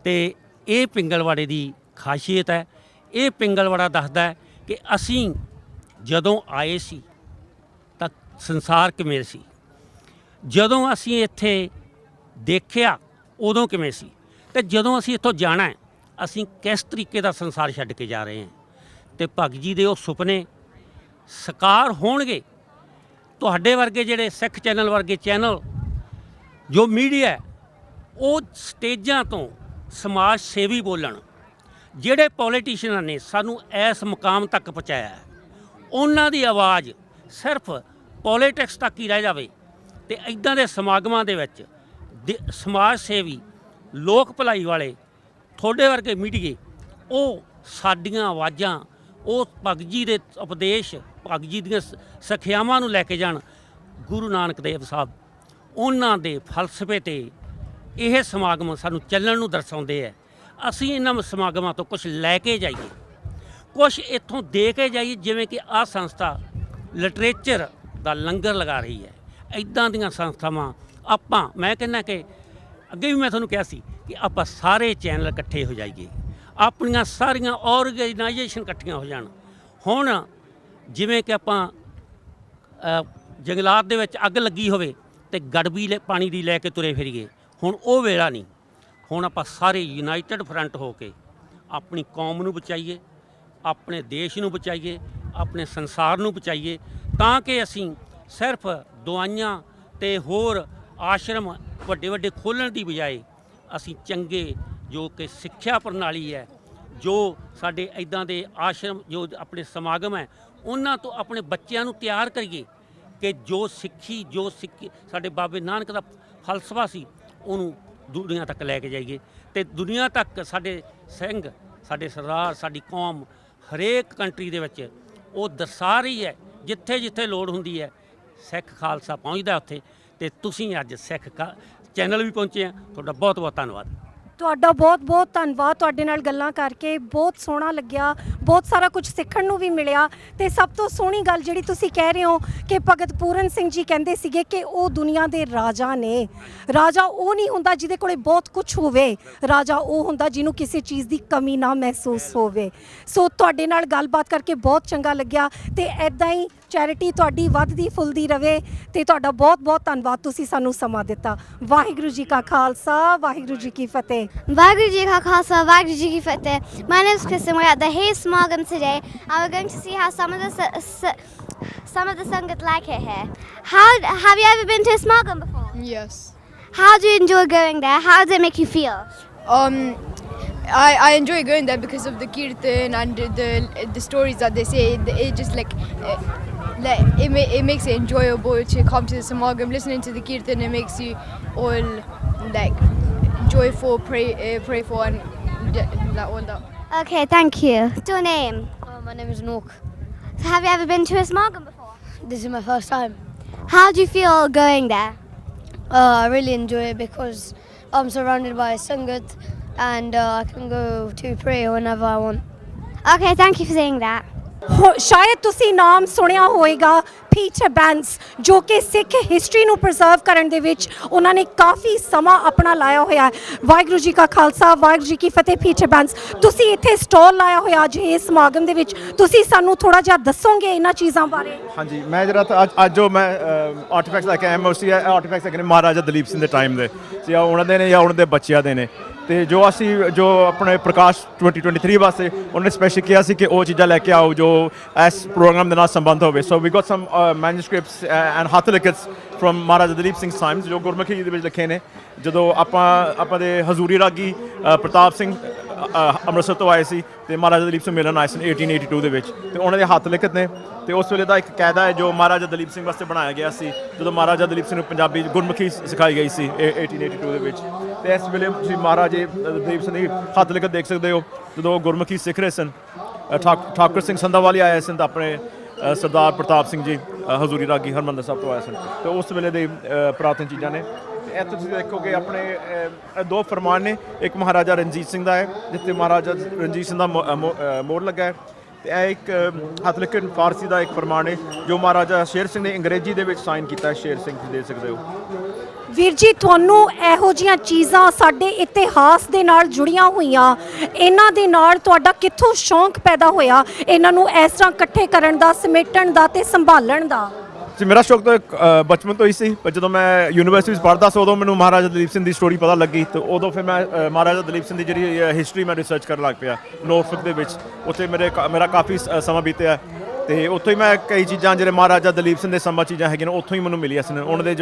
ਤੇ ਇਹ ਪਿੰਗਲਵਾੜੇ ਦੀ ਖਾਸੀਅਤ ਹੈ। ਇਹ ਪਿੰਗਲਵਾੜਾ ਦੱਸਦਾ ਹੈ ਕਿ ਅਸੀਂ ਜਦੋਂ ਆਏ ਸੀ ਤਾਂ ਸੰਸਾਰ ਕਿਵੇਂ ਸੀ, ਜਦੋਂ ਅਸੀਂ ਇੱਥੇ ਦੇਖਿਆ ਉਦੋਂ ਕਿਵੇਂ ਸੀ, ਤੇ ਜਦੋਂ ਅਸੀਂ ਇੱਥੋਂ ਜਾਣਾ ਹੈ ਅਸੀਂ ਕਿਸ ਤਰੀਕੇ ਦਾ ਸੰਸਾਰ ਛੱਡ ਕੇ ਜਾ ਰਹੇ ਹਾਂ। ਤੇ ਭਗਤ ਜੀ ਦੇ ਉਹ ਸੁਪਨੇ ਸਾਕਾਰ ਹੋਣਗੇ। ਤੁਹਾਡੇ ਵਰਗੇ ਜਿਹੜੇ ਸਿੱਖ ਚੈਨਲ ਵਰਗੇ ਚੈਨਲ, ਜੋ ਮੀਡੀਆ ਹੈ, ਉਹ ਸਟੇਜਾਂ ਤੋਂ ਸਮਾਜ ਸੇਵੀ ਬੋਲਣ। ਜਿਹੜੇ ਪੋਲੀਟੀਸ਼ੀਅਨਾਂ ਨੇ ਸਾਨੂੰ ਇਸ ਮੁਕਾਮ ਤੱਕ ਪਹੁੰਚਾਇਆ ਹੈ, ਉਹਨਾਂ ਦੀ ਆਵਾਜ਼ ਸਿਰਫ ਪੋਲੀਟਿਕਸ ਤੱਕ ਹੀ ਰਹਿ ਜਾਵੇ ਤੇ ਇੱਦਾਂ ਦੇ ਸਮਾਗਮਾਂ ਦੇ ਵਿੱਚ ਸਮਾਜ ਸੇਵੀ, ਲੋਕ ਭਲਾਈ ਵਾਲੇ, ਤੁਹਾਡੇ ਵਰਗੇ ਮੀਡੀਏ, ਉਹ ਸਾਡੀਆਂ ਆਵਾਜ਼ਾਂ, ਉਹ ਭਗਤ ਜੀ ਦੇ ਉਪਦੇਸ਼, ਭਗਤ ਜੀ ਦੀਆਂ ਸਿੱਖਿਆਵਾਂ ਨੂੰ ਲੈ ਕੇ ਜਾਣ। ਗੁਰੂ ਨਾਨਕ ਦੇਵ ਸਾਹਿਬ, ਉਹਨਾਂ ਦੇ ਫਲਸਫੇ ਤੇ ਇਹ ਸਮਾਗਮ ਸਾਨੂੰ ਚੱਲਣ ਨੂੰ ਦਰਸਾਉਂਦੇ ਹੈ। ਅਸੀਂ ਇਹਨਾਂ ਸਮਾਗਮਾਂ ਤੋਂ ਕੁਝ ਲੈ ਕੇ ਜਾਈਏ, ਕੁਝ ਇੱਥੋਂ ਦੇ ਕੇ ਜਾਈਏ। ਜਿਵੇਂ ਕਿ ਆਹ ਸੰਸਥਾ ਲਿਟਰੇਚਰ ਦਾ ਲੰਗਰ ਲਗਾ ਰਹੀ ਹੈ, ਇੱਦਾਂ ਦੀਆਂ ਸੰਸਥਾਵਾਂ ਆਪਾਂ, ਮੈਂ ਕਹਿੰਦਾ ਕਿ ਅੱਗੇ ਵੀ ਮੈਂ ਤੁਹਾਨੂੰ ਕਿਹਾ ਸੀ ਕਿ ਆਪਾਂ ਸਾਰੇ ਚੈਨਲ ਇਕੱਠੇ ਹੋ ਜਾਈਏ, ਆਪਣੀਆਂ ਸਾਰੀਆਂ ਆਰਗੇਨਾਈਜੇਸ਼ਨ ਇਕੱਠੀਆਂ ਹੋ ਜਾਣ। ਹੁਣ ਜਿਵੇਂ ਕਿ ਆਪਾਂ ਜੰਗਲਾਤ ਦੇ ਵਿੱਚ ਅੱਗ ਲੱਗੀ ਹੋਵੇ ਤੇ ਗੜਬੀ ਪਾਣੀ ਦੀ ਲੈ ਕੇ ਤੁਰੇ ਫਿਰੀਏ, ਹੁਣ ਉਹ ਵੇਲਾ ਨਹੀਂ। ਹੁਣ ਆਪਾਂ ਸਾਰੇ ਯੂਨਾਈਟਿਡ ਫਰੰਟ ਹੋ ਕੇ ਆਪਣੀ ਕੌਮ ਨੂੰ ਬਚਾਈਏ, ਆਪਣੇ ਦੇਸ਼ ਨੂੰ ਬਚਾਈਏ, ਆਪਣੇ ਸੰਸਾਰ ਨੂੰ ਬਚਾਈਏ, ਤਾਂ ਕਿ ਅਸੀਂ ਸਿਰਫ ਦਵਾਈਆਂ ਤੇ ਹੋਰ ਆਸ਼ਰਮ ਵੱਡੇ ਵੱਡੇ ਖੋਲ੍ਹਣ ਦੀ ਬਜਾਏ ਅਸੀਂ ਚੰਗੇ ਜੋ ਕਿ ਸਿੱਖਿਆ ਪ੍ਰਣਾਲੀ ਹੈ, ਜੋ ਸਾਡੇ ਇੱਦਾਂ ਦੇ ਆਸ਼ਰਮ, ਜੋ ਆਪਣੇ ਸਮਾਗਮ ਹੈ, ਉਹਨਾਂ ਤੋਂ ਆਪਣੇ ਬੱਚਿਆਂ ਨੂੰ ਤਿਆਰ ਕਰੀਏ ਕਿ ਜੋ ਸਿੱਖੀ ਸਾਡੇ ਬਾਬੇ ਨਾਨਕ ਦਾ ਫਲਸਫਾ ਸੀ, ਉਹਨੂੰ ਦੁਨੀਆ ਤੱਕ ਲੈ ਕੇ ਜਾਈਏ। ਤੇ ਦੁਨੀਆ ਤੱਕ ਸਾਡੇ ਸਿੰਘ, ਸਾਡੇ ਸਰਦਾਰ, ਸਾਡੀ ਕੌਮ ਹਰੇਕ ਕੰਟਰੀ ਦੇ ਵਿੱਚ ਉਹ ਦਰਸਾ ਰਹੀ ਹੈ। ਜਿੱਥੇ ਜਿੱਥੇ ਲੋੜ ਹੁੰਦੀ ਹੈ ਸਿੱਖ ਖਾਲਸਾ ਪਹੁੰਚਦਾ ਉੱਥੇ। ਤੇ ਤੁਸੀਂ ਅੱਜ ਸਿੱਖ ਚੈਨਲ ਵੀ ਪਹੁੰਚੇ ਆ, ਤੁਹਾਡਾ ਬਹੁਤ ਬਹੁਤ ਧੰਨਵਾਦ। ਤੁਹਾਡਾ ਬਹੁਤ ਬਹੁਤ ਧੰਨਵਾਦ। ਤੁਹਾਡੇ ਨਾਲ ਗੱਲਾਂ ਕਰਕੇ ਬਹੁਤ ਸੋਹਣਾ ਲੱਗਿਆ, ਬਹੁਤ ਸਾਰਾ ਕੁਝ ਸਿੱਖਣ ਨੂੰ ਵੀ ਮਿਲਿਆ। ਤੇ ਸਭ ਤੋਂ ਸੋਹਣੀ ਗੱਲ ਜਿਹੜੀ ਤੁਸੀਂ ਕਹਿ ਰਹੇ ਹੋ ਕਿ ਭਗਤ ਪੂਰਨ ਸਿੰਘ ਜੀ ਕਹਿੰਦੇ ਸੀਗੇ ਕਿ ਉਹ ਦੁਨੀਆ ਦੇ ਰਾਜਾ ਨੇ। ਰਾਜਾ ਉਹ ਨਹੀਂ ਹੁੰਦਾ ਜਿਹਦੇ ਕੋਲੇ ਬਹੁਤ ਕੁਝ ਹੋਵੇ, ਰਾਜਾ ਉਹ ਹੁੰਦਾ ਜਿਹਨੂੰ ਕਿਸੇ ਚੀਜ਼ ਦੀ ਕਮੀ ਨਾ ਮਹਿਸੂਸ ਹੋਵੇ। ਸੋ ਤੁਹਾਡੇ ਨਾਲ ਗੱਲਬਾਤ ਕਰਕੇ ਬਹੁਤ ਚੰਗਾ ਲੱਗਿਆ ਤੇ ਐਦਾਂ ਹੀ ਚੈਰਿਟੀ ਤੁਹਾਡੀ ਵੱਧਦੀ ਫੁੱਲਦੀ ਰਵੇ। ਤੇ ਤੁਹਾਡਾ ਬਹੁਤ ਬਹੁਤ ਧੰਨਵਾਦ, ਤੁਸੀਂ ਸਾਨੂੰ ਸਮਾਂ ਦਿੱਤਾ। ਵਾਹਿਗੁਰੂ ਜੀ ਕਾ ਖਾਲਸਾ, ਵਾਹਿਗੁਰੂ ਜੀ ਕੀ ਫਤਿਹ। Vaheguru Ji Ka Khalsa, Vaheguru Ji Ki Fateh. My name is Kristen. We're at the Hayes Smargam today, and we're going to see how some of the Sangat like it here. Have you ever been to a Smargam before? Yes. How do you enjoy going there? How does it make you feel? I enjoy going there because of the kirtan and the stories that they say. It just it makes it enjoyable to come to the Samagam. Listening to the kirtan, it makes you all joyful, pray for and all that. Okay, thank you. What's your name? My name is Nook. Have you ever been to a Smargam before? This is my first time. How do you feel going there? I really enjoy it because I'm surrounded by Sangat and I can go to pray whenever I want. Okay, thank you for saying that. ਸ਼ਾਇਦ ਤੁਸੀਂ ਨਾਮ ਸੁਣਿਆ ਹੋਵੇਗਾ ਪੀਟਰ ਬੈਂਸ, ਜੋ ਕਿ ਸਿੱਖ ਹਿਸਟਰੀ ਨੂੰ ਪ੍ਰੀਜ਼ਰਵ ਕਰਨ ਦੇ ਵਿੱਚ ਉਹਨਾਂ ਨੇ ਕਾਫੀ ਸਮਾਂ ਆਪਣਾ ਲਾਇਆ ਹੋਇਆ ਹੈ। ਵਾਹਿਗੁਰੂ ਜੀ ਕਾ ਖਾਲਸਾ, ਵਾਹਿਗੁਰੂ ਜੀ ਕੀ ਫਤਿਹ। ਪੀਟਰ ਬੈਂਸ, ਤੁਸੀਂ ਇੱਥੇ ਸਟਾਲ ਲਾਇਆ ਹੋਇਆ ਅੱਜ ਇਸ ਸਮਾਗਮ ਦੇ ਵਿੱਚ, ਤੁਸੀਂ ਸਾਨੂੰ ਥੋੜਾ ਜਿਹਾ ਦੱਸੋਗੇ ਇਹਨਾਂ ਚੀਜ਼ਾਂ ਬਾਰੇ? ਹਾਂਜੀ, ਮੈਂ ਜਿਹੜਾ ਅੱਜ ਜੋ ਮੈਂ ਆਰਟੀਫੈਕਟਸ ਲੈ ਕੇ ਆਇਆ, ਮੋਸਟਲੀ ਆਰਟੀਫੈਕਟਸ ਹੈਗੇ ਨੇ ਮਹਾਰਾਜਾ ਦਲੀਪ ਸਿੰਘ ਦੇ ਟਾਈਮ ਦੇ, ਜਾਂ ਉਹਨਾਂ ਦੇ ਨੇ ਜਾਂ ਉਹਨਾਂ ਦੇ ਬੱਚਿਆਂ ਦੇ ਨੇ। ਤੇ ਜੋ ਅਸੀਂ ਜੋ ਆਪਣੇ ਪ੍ਰਕਾਸ਼ 2023 ਵਾਸਤੇ ਉਹਨੇ ਸਪੈਸ਼ਲ ਕਿਹਾ ਸੀ ਕਿ ਉਹ ਚੀਜ਼ਾਂ ਲੈ ਕੇ ਆਓ ਜੋ ਇਸ ਪ੍ਰੋਗਰਾਮ ਦੇ ਨਾਲ ਸੰਬੰਧ ਹੋਵੇ। ਸੋ ਵੀ ਗੋਟ ਸਮ ਮੈਨੂਸਕ੍ਰਿਪਟਸ ਐਂਡ ਹੱਥ ਲਿਖਿਤ ਫਰੋਮ ਮਹਾਰਾਜਾ ਦਲੀਪ ਸਿੰਘ ਟਾਈਮਸ, ਜੋ ਗੁਰਮੁਖੀ ਦੇ ਵਿੱਚ ਲਿਖੇ ਨੇ। ਜਦੋਂ ਆਪਾਂ ਦੇ ਹਜ਼ੂਰੀ ਰਾਗੀ ਪ੍ਰਤਾਪ ਸਿੰਘ ਅੰਮ੍ਰਿਤਸਰ ਤੋਂ ਆਏ ਸੀ ਤੇ ਮਹਾਰਾਜਾ ਦਲੀਪ ਸਿੰਘ ਮਿਲਣ ਆਏ ਸਨ 1882 ਦੇ ਵਿੱਚ, ਤੇ ਉਹਨਾਂ ਦੇ ਹੱਥ ਲਿਖਤ ਨੇ। ਤੇ ਉਸ ਵੇਲੇ ਦਾ ਇੱਕ ਕਾਇਦਾ ਹੈ ਜੋ ਮਹਾਰਾਜਾ ਦਲੀਪ ਸਿੰਘ ਵਾਸਤੇ ਬਣਾਇਆ ਗਿਆ ਸੀ, ਜਦੋਂ ਮਹਾਰਾਜਾ ਦਲੀਪ ਸਿੰਘ ਨੂੰ ਪੰਜਾਬੀ ਗੁਰਮੁਖੀ ਸਿਖਾਈ ਗਈ ਸੀ 1882 ਦੇ ਵਿੱਚ। ਤੇ ਇਸ ਵੇਲੇ ਤੁਸੀਂ ਮਹਾਰਾਜੇ ਦਲੀਪ ਸਿੰਘ ਦੀ ਹੱਥ ਲਿਖਤ ਦੇਖ ਸਕਦੇ ਹੋ, ਜਦੋਂ ਉਹ ਗੁਰਮੁਖੀ ਸਿੱਖ ਰਹੇ ਸਨ। ਠਾਕੁਰ ਸਿੰਘ ਸੰਧਾਵਾਲੀ ਆਏ ਸਨ ਤਾਂ ਆਪਣੇ ਸਰਦਾਰ ਪ੍ਰਤਾਪ ਸਿੰਘ ਜੀ ਹਜ਼ੂਰੀ ਰਾਗੀ ਹਰਿਮੰਦਰ ਸਾਹਿਬ ਤੋਂ ਆਏ ਸਨ। ਤੇ ਉਸ ਵੇਲੇ ਦੇ ਪੁਰਾਤਨ ਚੀਜ਼ਾਂ ਨੇ। ਇਹ ਤੁਸੀਂ ਦੇਖੋਗੇ ਆਪਣੇ ਦੋ ਫਰਮਾਨ ਨੇ, ਇੱਕ ਮਹਾਰਾਜਾ ਰਣਜੀਤ ਸਿੰਘ ਦਾ ਹੈ ਜਿੱਥੇ ਮਹਾਰਾਜਾ ਰਣਜੀਤ ਸਿੰਘ ਦਾ ਮੋਹਰ ਲੱਗਾ ਹੈ, ਤੇ ਇਹ ਇੱਕ ਹੱਥ ਲਿਖੇ ਫਾਰਸੀ ਦਾ ਇੱਕ ਫਰਮਾਨ ਹੈ ਜੋ ਮਹਾਰਾਜਾ ਸ਼ੇਰ ਸਿੰਘ ਨੇ ਅੰਗਰੇਜ਼ੀ ਦੇ ਵਿੱਚ ਸਾਈਨ ਕੀਤਾ ਹੈ। ਸ਼ੇਰ ਸਿੰਘ ਤੁਸੀਂ ਦੇ ਸਕਦੇ ਹੋ। ਵੀਰ ਜੀ, ਤੁਹਾਨੂੰ ਇਹੋ ਜਿਹੀਆਂ ਚੀਜ਼ਾਂ ਸਾਡੇ ਇਤਿਹਾਸ ਦੇ ਨਾਲ ਜੁੜੀਆਂ ਹੋਈਆਂ, ਇਹਨਾਂ ਦੇ ਨਾਲ ਤੁਹਾਡਾ ਕਿੱਥੋਂ ਸ਼ੌਂਕ ਪੈਦਾ ਹੋਇਆ ਇਹਨਾਂ ਨੂੰ ਇਸ ਤਰ੍ਹਾਂ ਇਕੱਠੇ ਕਰਨ ਦਾ, ਸਮੇਟਣ ਦਾ ਤੇ ਸੰਭਾਲਣ ਦਾ? ਜੀ ਮੇਰਾ ਸ਼ੌਕ ਤਾਂ ਬਚਪਨ ਤੋਂ ਹੀ ਸੀ, ਪਰ ਜਦੋਂ ਮੈਂ ਯੂਨੀਵਰਸਿਟੀ ਵਿੱਚ ਪੜ੍ਹਦਾ ਸੀ ਉਦੋਂ ਮੈਨੂੰ ਮਹਾਰਾਜਾ ਦਲੀਪ ਸਿੰਘ ਦੀ ਸਟੋਰੀ ਪਤਾ ਲੱਗੀ, ਤੇ ਉਦੋਂ ਫਿਰ ਮੈਂ ਮਹਾਰਾਜਾ ਦਲੀਪ ਸਿੰਘ ਦੀ ਜਿਹੜੀ ਹਿਸਟਰੀ ਮੈਂ ਰਿਸਰਚ ਕਰਨ ਲੱਗ ਪਿਆ ਨੋਰਫੋਕ ਦੇ ਵਿੱਚ। ਉੱਥੇ ਮੇਰਾ ਕਾਫੀ ਸਮਾਂ ਬੀਤਿਆ, ਤੇ ਉੱਥੋਂ ਹੀ ਮੈਂ ਕਈ ਚੀਜ਼ਾਂ ਜਿਹੜੇ ਮਹਾਰਾਜਾ ਦਲੀਪ ਸਿੰਘ ਦੇ ਸਮਾਂ ਚੀਜ਼ਾਂ ਹੈਗੀਆਂ ਨੇ ਉੱਥੋਂ ਹੀ ਮੈਨੂੰ ਮਿਲੀਆਂ ਸਨ। ਉਹਨਾਂ ਦੇ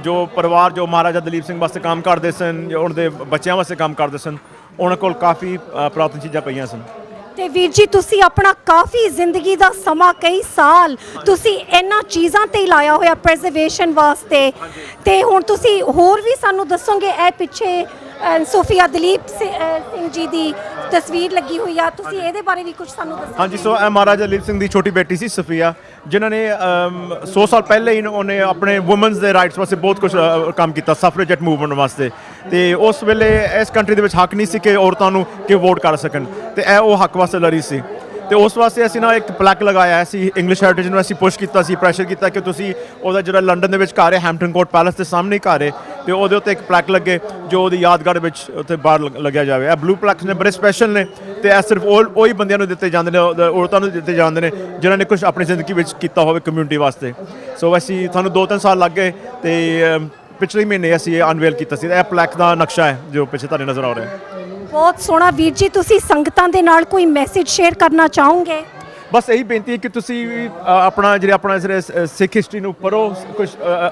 ਜੋ ਪਰਿਵਾਰ ਜੋ ਮਹਾਰਾਜਾ ਦਲੀਪ ਸਿੰਘ ਵਾਸਤੇ ਕੰਮ ਕਰਦੇ ਸਨ, ਜੋ ਉਹਨਾਂ ਦੇ ਬੱਚਿਆਂ ਵਾਸਤੇ ਕੰਮ ਕਰਦੇ ਸਨ, ਉਹਨਾਂ ਕੋਲ ਕਾਫੀ ਪੁਰਾਤਨ ਚੀਜ਼ਾਂ ਪਈਆਂ ਸਨ। ਤੇ ਵੀਰ ਜੀ, ਤੁਸੀਂ ਆਪਣਾ ਕਾਫੀ ਜ਼ਿੰਦਗੀ ਦਾ ਸਮਾਂ, ਕਈ ਸਾਲ ਤੁਸੀਂ ਇਹਨਾਂ ਚੀਜ਼ਾਂ ਤੇ ਹੀ ਲਾਇਆ ਹੋਇਆ ਪ੍ਰੀਜ਼ਰਵੇਸ਼ਨ ਵਾਸਤੇ, ਤੇ ਹੁਣ ਤੁਸੀਂ ਹੋਰ ਵੀ ਸਾਨੂੰ ਦੱਸੋਗੇ? ਇਹ ਪਿੱਛੇ ਸੋਫੀਆ ਦਲੀਪ ਸਿੰਘ ਜੀ ਦੀ ਤਸਵੀਰ ਲੱਗੀ ਹੋਈ ਆ, ਤੁਸੀਂ ਇਹਦੇ ਬਾਰੇ ਵੀ ਕੁਝ ਸਾਨੂੰ ਦੱਸੋ? ਹਾਂਜੀ, ਸੋ ਇਹ ਮਹਾਰਾਜਾ ਦਲੀਪ ਸਿੰਘ ਦੀ ਛੋਟੀ ਬੇਟੀ ਸੀ ਸਫੀਆ, ਜਿਨ੍ਹਾਂ ਨੇ 100 ਸਾਲ ਪਹਿਲੇ ਹੀ ਉਹਨੇ ਆਪਣੇ ਵੂਮਨਸ ਦੇ ਰਾਈਟਸ ਵਾਸਤੇ ਬਹੁਤ ਕੁਝ ਕੰਮ ਕੀਤਾ, ਸਫਰੇਜੇਟ ਮੂਵਮੈਂਟ ਵਾਸਤੇ। ਤੇ ਉਸ ਵੇਲੇ ਇਸ ਕੰਟਰੀ ਦੇ ਵਿੱਚ ਹੱਕ ਨਹੀਂ ਸੀ ਕਿ ਔਰਤਾਂ ਨੂੰ ਕਿ ਵੋਟ ਕਰ ਸਕਣ, ਤੇ ਇਹ ਉਹ ਹੱਕ ਵਾਸਤੇ ਲੜੀ ਸੀ। ਤੇ ਉਸ ਵਾਸਤੇ ਅਸੀਂ ਨਾ ਇੱਕ ਪਲੈਕ ਲਗਾਇਆ ਸੀ, ਇੰਗਲਿਸ਼ ਹੈਰੀਟੇਜ ਨੂੰ ਅਸੀਂ ਪੁਸ਼ ਕੀਤਾ ਸੀ, ਪ੍ਰੈਸ਼ਰ ਕੀਤਾ ਕਿ ਤੁਸੀਂ ਉਹਦਾ ਜਿਹੜਾ ਲੰਡਨ ਦੇ ਵਿੱਚ ਘਰ ਹੈ, ਹੈਂਪਟਨ ਕੋਰਟ ਪੈਲੇਸ ਦੇ ਸਾਹਮਣੇ ਘਰ ਹੈ, ਤੇ ਉਹਦੇ ਉੱਤੇ ਇੱਕ ਪਲੈਕ ਲੱਗੇ ਜੋ ਉਹਦੀ ਯਾਦਗਾਰ ਵਿੱਚ ਉੱਥੇ ਬਾਹਰ ਲੱਗਿਆ ਜਾਵੇ। ਇਹ ਬਲੂ ਪਲੈਕਸ ਨੇ ਬੜੇ ਸਪੈਸ਼ਲ ਨੇ, ਤੇ ਇਹ ਸਿਰਫ ਉਹੀ ਬੰਦਿਆਂ ਨੂੰ ਦਿੱਤੇ ਜਾਂਦੇ ਨੇ, ਔਰਤਾਂ ਨੂੰ ਦਿੱਤੇ ਜਾਂਦੇ ਨੇ ਜਿਨ੍ਹਾਂ ਨੇ ਕੁਝ ਆਪਣੀ ਜ਼ਿੰਦਗੀ ਵਿੱਚ ਕੀਤਾ ਹੋਵੇ ਕਮਿਊਨਿਟੀ ਵਾਸਤੇ। ਸੋ ਅਸੀਂ ਸਾਨੂੰ 2-3 ਸਾਲ ਲੱਗ ਗਏ, ਤੇ ਪਿਛਲੇ ਮਹੀਨੇ ਅਸੀਂ ਇਹ ਅਨਵੇਲ ਕੀਤਾ ਸੀ। ਇਹ ਪਲੈਕ ਦਾ ਨਕਸ਼ਾ ਹੈ ਜੋ ਪਿੱਛੇ ਤੁਹਾਨੂੰ ਨਜ਼ਰ ਆ ਰਿਹਾ ਹੈ। ਬਹੁਤ ਸੋਹਣਾ। ਵੀਰ ਜੀ, ਤੁਸੀਂ ਸੰਗਤਾਂ ਦੇ ਨਾਲ ਕੋਈ ਮੈਸੇਜ ਸ਼ੇਅਰ ਕਰਨਾ ਚਾਹੋਗੇ? ਬਸ ਇਹੀ ਬੇਨਤੀ ਹੈ ਕਿ ਤੁਸੀਂ ਵੀ ਆਪਣਾ ਸਿੱਖ ਹਿਸਟਰੀ ਨੂੰ ਪੜ੍ਹੋ, ਕੁਝ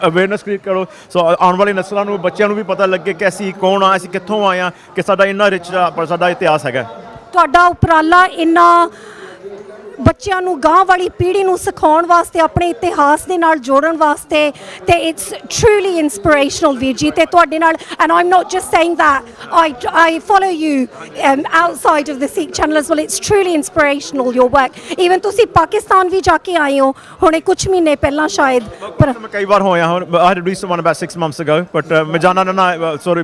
ਅਵੇਅਰਨੈਸ ਕ੍ਰੀਏਟ ਕਰੋ, ਸੋ ਆਉਣ ਵਾਲੀ ਨਸਲਾਂ ਨੂੰ, ਬੱਚਿਆਂ ਨੂੰ ਵੀ ਪਤਾ ਲੱਗੇ ਕਿ ਅਸੀਂ ਕੌਣ ਆ, ਅਸੀਂ ਕਿੱਥੋਂ ਆਏ ਹਾਂ, ਕਿ ਸਾਡਾ ਇੰਨਾ ਰਿਚ ਸਾਡਾ ਇਤਿਹਾਸ ਹੈਗਾ। ਤੁਹਾਡਾ ਉਪਰਾਲਾ ਇੰਨਾ ਬੱਚਿਆਂ ਨੂੰ, ਗਾਂ ਵਾਲੀ ਪੀੜ੍ਹੀ ਨੂੰ ਸਿਖਾਉਣ ਵਾਸਤੇ, ਆਪਣੇ ਇਤਿਹਾਸ ਦੇ ਨਾਲ ਜੋੜਨ ਵਾਸਤੇ, ਤੇ ਇਟਸ ਟਰੂਲੀ ਇਨਸਪੀਰੇਸ਼ਨਲ ਵੀਰ ਜੀ। ਤੇ ਤੁਹਾਡੇ ਨਾਲ, and I am not just saying that, I follow you outside of the Sikh channel as well. It's truly inspirational your work. Even ਤੁਸੀਂ ਪਾਕਿਸਤਾਨ ਵੀ ਜਾ ਕੇ ਆਏ ਹੋ ਹੁਣੇ ਕੁਝ ਮਹੀਨੇ ਪਹਿਲਾਂ ਸ਼ਾਇਦ। ਪਰ ਮੈਂ ਕਈ ਵਾਰ ਹੋਇਆ ਹਾਂ, I had reached one about 6 months ago, but ਮੈਂ ਜਾਣਾ ਨਾ ਸੌਰੀ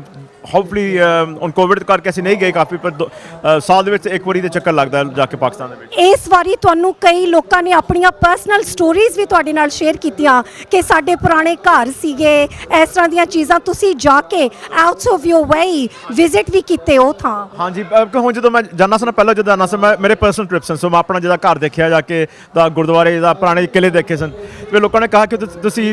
ਹੋਪਫੁਲੀ ਔਨ ਕੋਵਿਡ ਕਰਕੇ ਅਸੀਂ ਨਹੀਂ ਗਏ ਕਾਫੀ, ਪਰ ਸਾਲ ਦੇ ਵਿੱਚ ਇੱਕ ਵਾਰੀ ਦੇ ਚੱਕਰ ਲੱਗਦਾ ਜਾ ਕੇ ਪਾਕਿਸਤਾਨ ਦੇ ਵਿੱਚ। ਇਸ ਵਾਰੀ ਤੁਹਾਨੂੰ ਕਈ ਲੋਕਾਂ ਨੇ ਆਪਣੀਆਂ ਪਰਸਨਲ ਸਟੋਰੀਜ਼ ਵੀ ਤੁਹਾਡੇ ਨਾਲ ਸ਼ੇਅਰ ਕੀਤੀਆਂ ਕਿ ਸਾਡੇ ਪੁਰਾਣੇ ਘਰ ਸੀਗੇ, ਇਸ ਤਰ੍ਹਾਂ ਦੀਆਂ ਚੀਜ਼ਾਂ ਤੁਸੀਂ ਜਾ ਕੇ out of your way visit ਵੀ ਕੀਤੇ ਉਹ ਥਾਂ। ਹਾਂਜੀ, ਹੁਣ ਜਦੋਂ ਮੈਂ ਜਾਣਾ ਸੀ ਨਾ, ਪਹਿਲਾਂ ਜਦੋਂ ਜਾਣਾ ਸੀ ਮੈਂ, ਮੇਰੇ ਪਰਸਨਲ ਟ੍ਰਿਪ ਸਨ, ਸੋ ਮੈਂ ਆਪਣਾ ਜਿਹੜਾ ਘਰ ਦੇਖਿਆ ਜਾ ਕੇ, ਦਾ ਗੁਰਦੁਆਰੇ ਦਾ ਪੁਰਾਣੇ ਕਿਲੇ ਦੇਖੇ ਸਨ। ਫਿਰ ਲੋਕਾਂ ਨੇ ਕਿਹਾ ਕਿ ਤੁਸੀਂ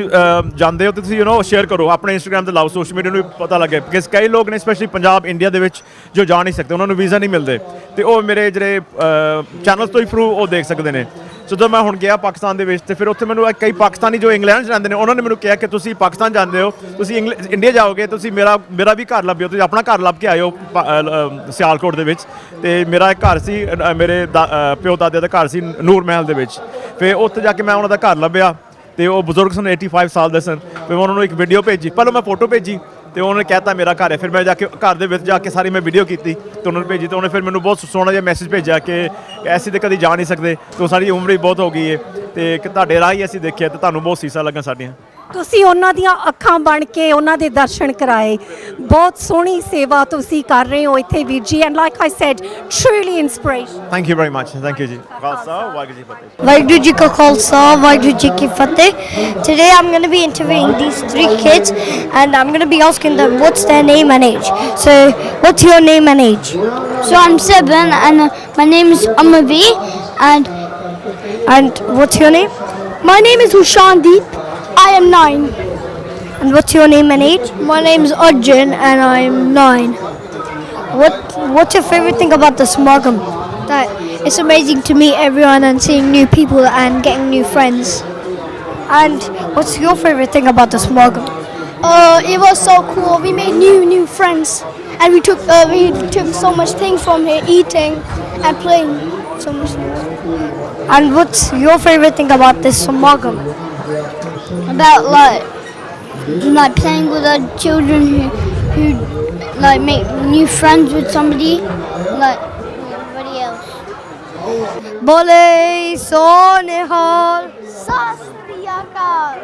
ਜਾਂਦੇ ਹੋ, ਤੁਸੀਂ ਸ਼ੇਅਰ ਕਰੋ, ਆਪਣੇ ਇੰਸਟਾਗ੍ਰਾਮ ਤੇ ਲਾਓ, ਸੋਸ਼ਲ ਮੀਡੀਆ ਨੂੰ ਵੀ ਪਤਾ ਲੱਗੇ, ਬਿਕਾਜ਼ ਕਈ ਲੋਕ ਨੇ ਸਪੈਸ਼ਲੀ ਪੰਜਾਬ, ਇੰਡੀਆ ਦੇ ਵਿੱਚ ਜੋ ਜਾ ਨਹੀਂ ਸਕਦੇ, ਉਹਨਾਂ ਨੂੰ ਵੀਜ਼ਾ ਨਹੀਂ ਮਿਲਦੇ, ਤੇ ਉਹ ਮੇਰੇ ਜਿਹੜੇ ਚੈਨਲਸ ਤੋਂ ਹੀ ਥਰੂ ਉਹ ਦੇਖ ਸਕਦੇ ਨੇ। ਜਦੋਂ ਮੈਂ ਹੁਣ ਗਿਆ ਪਾਕਿਸਤਾਨ ਦੇ ਵਿੱਚ, ਤੇ ਫਿਰ ਉੱਥੇ ਮੈਨੂੰ ਕਈ ਪਾਕਿਸਤਾਨੀ ਜੋ ਇੰਗਲੈਂਡ 'ਚ ਰਹਿੰਦੇ ਨੇ, ਉਹਨਾਂ ਨੇ ਮੈਨੂੰ ਕਿਹਾ ਕਿ ਤੁਸੀਂ ਪਾਕਿਸਤਾਨ ਜਾਂਦੇ ਹੋ, ਤੁਸੀਂ ਇੰਡੀਆ ਜਾਓਗੇ, ਤੁਸੀਂ ਮੇਰਾ ਵੀ ਘਰ ਲੱਭਿਓ, ਤੁਸੀਂ ਆਪਣਾ ਘਰ ਲੱਭ ਕੇ ਆਇਓ ਸਿਆਲਕੋਟ ਦੇ ਵਿੱਚ। ਤੇ ਮੇਰਾ ਇੱਕ ਘਰ ਸੀ, ਮੇਰੇ ਪਿਓ ਦਾਦੇ ਦਾ ਘਰ ਸੀ ਨੂਰ ਮਹਿਲ ਦੇ ਵਿੱਚ। ਫਿਰ ਉੱਥੇ ਜਾ ਕੇ ਮੈਂ ਉਹਨਾਂ ਦਾ ਘਰ ਲੱਭਿਆ, ਤੇ ਉਹ ਬਜ਼ੁਰਗ ਸਨ, 85 ਸਾਲ ਦੇ ਸਨ। ਫਿਰ ਮੈਂ ਉਹਨਾਂ ਨੂੰ ਇੱਕ ਵੀਡੀਓ ਭੇਜੀ, ਪਹਿਲਾਂ ਮੈਂ ਫੋਟੋ ਭੇਜੀ, ਤੇ ਉਹਨੇ ਕਹਿਤਾ ਮੇਰਾ ਘਰ ਹੈ। ਫਿਰ ਮੈਂ ਜਾ ਕੇ ਘਰ ਦੇ ਵਿੱਚ ਜਾ ਕੇ ਸਾਰੀ ਮੈਂ ਵੀਡੀਓ ਕੀਤੀ, ਤੇ ਉਹਨਾਂ ਨੂੰ ਭੇਜੀ, ਤੇ ਉਹਨੇ ਫਿਰ ਮੈਨੂੰ ਬਹੁਤ ਸੋਹਣਾ ਜਿਹਾ ਮੈਸੇਜ ਭੇਜਿਆ ਕਿ ਐਸੀ ਤਾਂ ਕਦੀ ਜਾ ਨਹੀਂ ਸਕਦੇ, ਤੇ ਸਾਡੀ ਉਮਰ ਵੀ ਬਹੁਤ ਹੋ ਗਈ ਹੈ, ਤੇ ਤੁਹਾਡੇ ਰਾਹ ਹੀ ਅਸੀਂ ਦੇਖਿਆ, ਤੇ ਤੁਹਾਨੂੰ ਬਹੁਤ ਸੀਸਾਂ ਲੱਗਣ ਸਾਡੀਆਂ। ਤੁਸੀਂ ਉਹਨਾਂ ਦੀਆਂ ਅੱਖਾਂ ਬਣ ਕੇ ਉਹਨਾਂ ਦੇ ਦਰਸ਼ਨ ਕਰਾਏ। ਬਹੁਤ ਸੋਹਣੀ ਸੇਵਾ ਤੁਸੀਂ ਕਰ ਰਹੇ ਹੋ ਇੱਥੇ ਵੀਰ ਜੀ, and like I said truly inspiration. Thank you very much. Thank you ਜੀ। ਖਾਲਸਾ ਵਾਹਿਗੁਰੂ ਜੀ ਫਤਿਹ। ਵਾਹਿਗੁਰੂ ਜੀ ਕਾ ਖਾਲਸਾ, ਵਾਹਿਗੁਰੂ ਜੀ ਕੀ ਫਤਿਹ। Today I'm going to be interviewing these 3 kids, and I'm going to be asking them what's their name and age. So, what's your name and age? So I'm 7 and my name is Amavi And what's your name? my name is Hushandeep. I am 9. And what's your name and age? My name is Arjun and I am 9. What's your favorite thing about the Samagam? That it's amazing to meet everyone and seeing new people and getting new friends. And what's your favorite thing about the Samagam? It was so cool. We made new friends and we took so much things from here, eating and playing so much things. And what's your favorite thing about this Samagam? About like playing with the children who like make new friends with somebody like everybody else. Bole so nihal. Sat Sri Akal.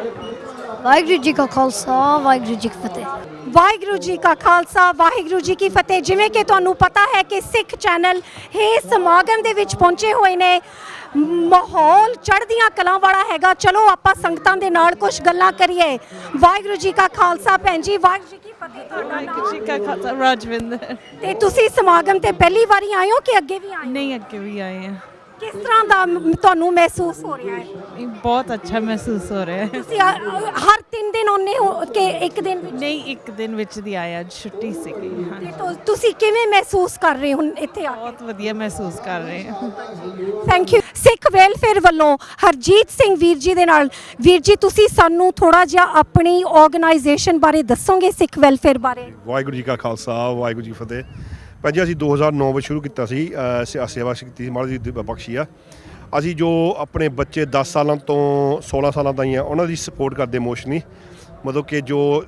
Waheguru ji ਕਾ ਖਾਲਸਾ ਵਾਹਿਗੁਰੂ ਜੀ ਕੀ ਫਤਿਹ। ਵਾਹਿਗੁਰੂ ਜੀ ਕਾ ਖਾਲਸਾ ਵਾਹਿਗੁਰੂ ਜੀ ਕੀ ਫਤਿਹ। ਜਿਵੇਂ ਕਿ ਤੁਹਾਨੂੰ ਪਤਾ ਹੈ ਕਿ ਸਿੱਖ ਚੈਨਲ ਇਹ ਸਮਾਗਮ ਦੇ ਵਿੱਚ ਪਹੁੰਚੇ ਹੋਏ ਨੇ। ਮਾਹੌਲ ਚੜ੍ਹਦੀਆਂ ਕਲਾਂ ਵਾਲਾ ਹੈਗਾ। ਚਲੋ ਆਪਾਂ ਸੰਗਤਾਂ ਦੇ ਨਾਲ ਕੁਝ ਗੱਲਾਂ ਕਰੀਏ। ਵਾਹਿਗੁਰੂ ਜੀ ਕਾ ਖਾਲਸਾ ਭੈਣ ਜੀ, ਵਾਹਿਗੁਰੂ ਜੀ ਕੀ ਫਤਿਹ। ਤੁਹਾਡਾ ਨਾਮ? ਜੀ ਕਾ ਖਾਲਸਾ ਰਾਜਵਿੰਦਰ। ਤੇ ਤੁਸੀਂ ਸਮਾਗਮ ਤੇ ਪਹਿਲੀ ਵਾਰੀ ਆਏ ਹੋ ਕਿ ਅੱਗੇ ਵੀ ਆਏ ਹੋ? ਨਹੀਂ, ਅੱਗੇ ਵੀ ਆਏ ਆ। ਕਿਸ ਤਰ੍ਹਾਂ ਦਾ ਤੁਹਾਨੂੰ ਮਹਿਸੂਸ ਹੋ ਰਿਹਾ ਹੈ? ਬਹੁਤ ਅੱਛਾ ਮਹਿਸੂਸ ਹੋ ਰਿਹਾ ਹੈ। ਤੁਸੀਂ ਹਰ 3 ਦਿਨ ਆਉਂਦੇ ਹੋ ਕਿ ਇੱਕ ਦਿਨ ਵਿੱਚ? ਨਹੀਂ, ਇੱਕ ਦਿਨ ਵਿੱਚ ਦੀ ਆਇਆ, ਅੱਜ ਛੁੱਟੀ ਸੀਗੀ। ਤੇ ਤੁਸੀਂ ਕਿਵੇਂ ਮਹਿਸੂਸ ਕਰ ਰਹੇ ਹੋ ਇੱਥੇ ਆ ਕੇ? ਬਹੁਤ ਵਧੀਆ ਮਹਿਸੂਸ ਕਰ ਰਹੇ ਹਾਂ। Thank you. ਸਿੱਖ ਵੈਲਫੇਅਰ ਵੱਲੋਂ ਹਰਜੀਤ ਸਿੰਘ ਵੀਰ ਜੀ ਦੇ ਨਾਲ। ਵੀਰ ਜੀ, ਤੁਸੀਂ ਸਾਨੂੰ ਥੋੜਾ ਜਿਹਾ ਆਪਣੀ ਆਰਗੇਨਾਈਜੇਸ਼ਨ ਬਾਰੇ ਦੱਸੋਗੇ, ਸਿੱਖ ਵੈਲਫੇਅਰ ਬਾਰੇ? ਵਾਹਿਗੁਰੂ ਜੀ ਕਾ ਖਾਲਸਾ ਵਾਹਿਗੁਰੂ ਜੀ ਕੀ ਫਤਿਹ। ਭਾਅ ਜੀ, ਅਸੀਂ 2009 ਵਿੱਚ ਸ਼ੁਰੂ ਕੀਤਾ ਸੀ ਸੇਵਾ ਕੀਤੀ ਸੀ, ਮਹਾਰਾਜ ਦੀ ਬਖਸ਼ੀ ਆ। ਅਸੀਂ ਜੋ ਆਪਣੇ ਬੱਚੇ 10 ਸਾਲਾਂ ਤੋਂ 16 ਸਾਲਾਂ ਤਾਈਂ ਆ, ਉਹਨਾਂ ਦੀ ਸਪੋਰਟ ਕਰਦੇ ਇਮੋਸ਼ਨਲੀ। ਮਤਲਬ ਕਿ ਜੋ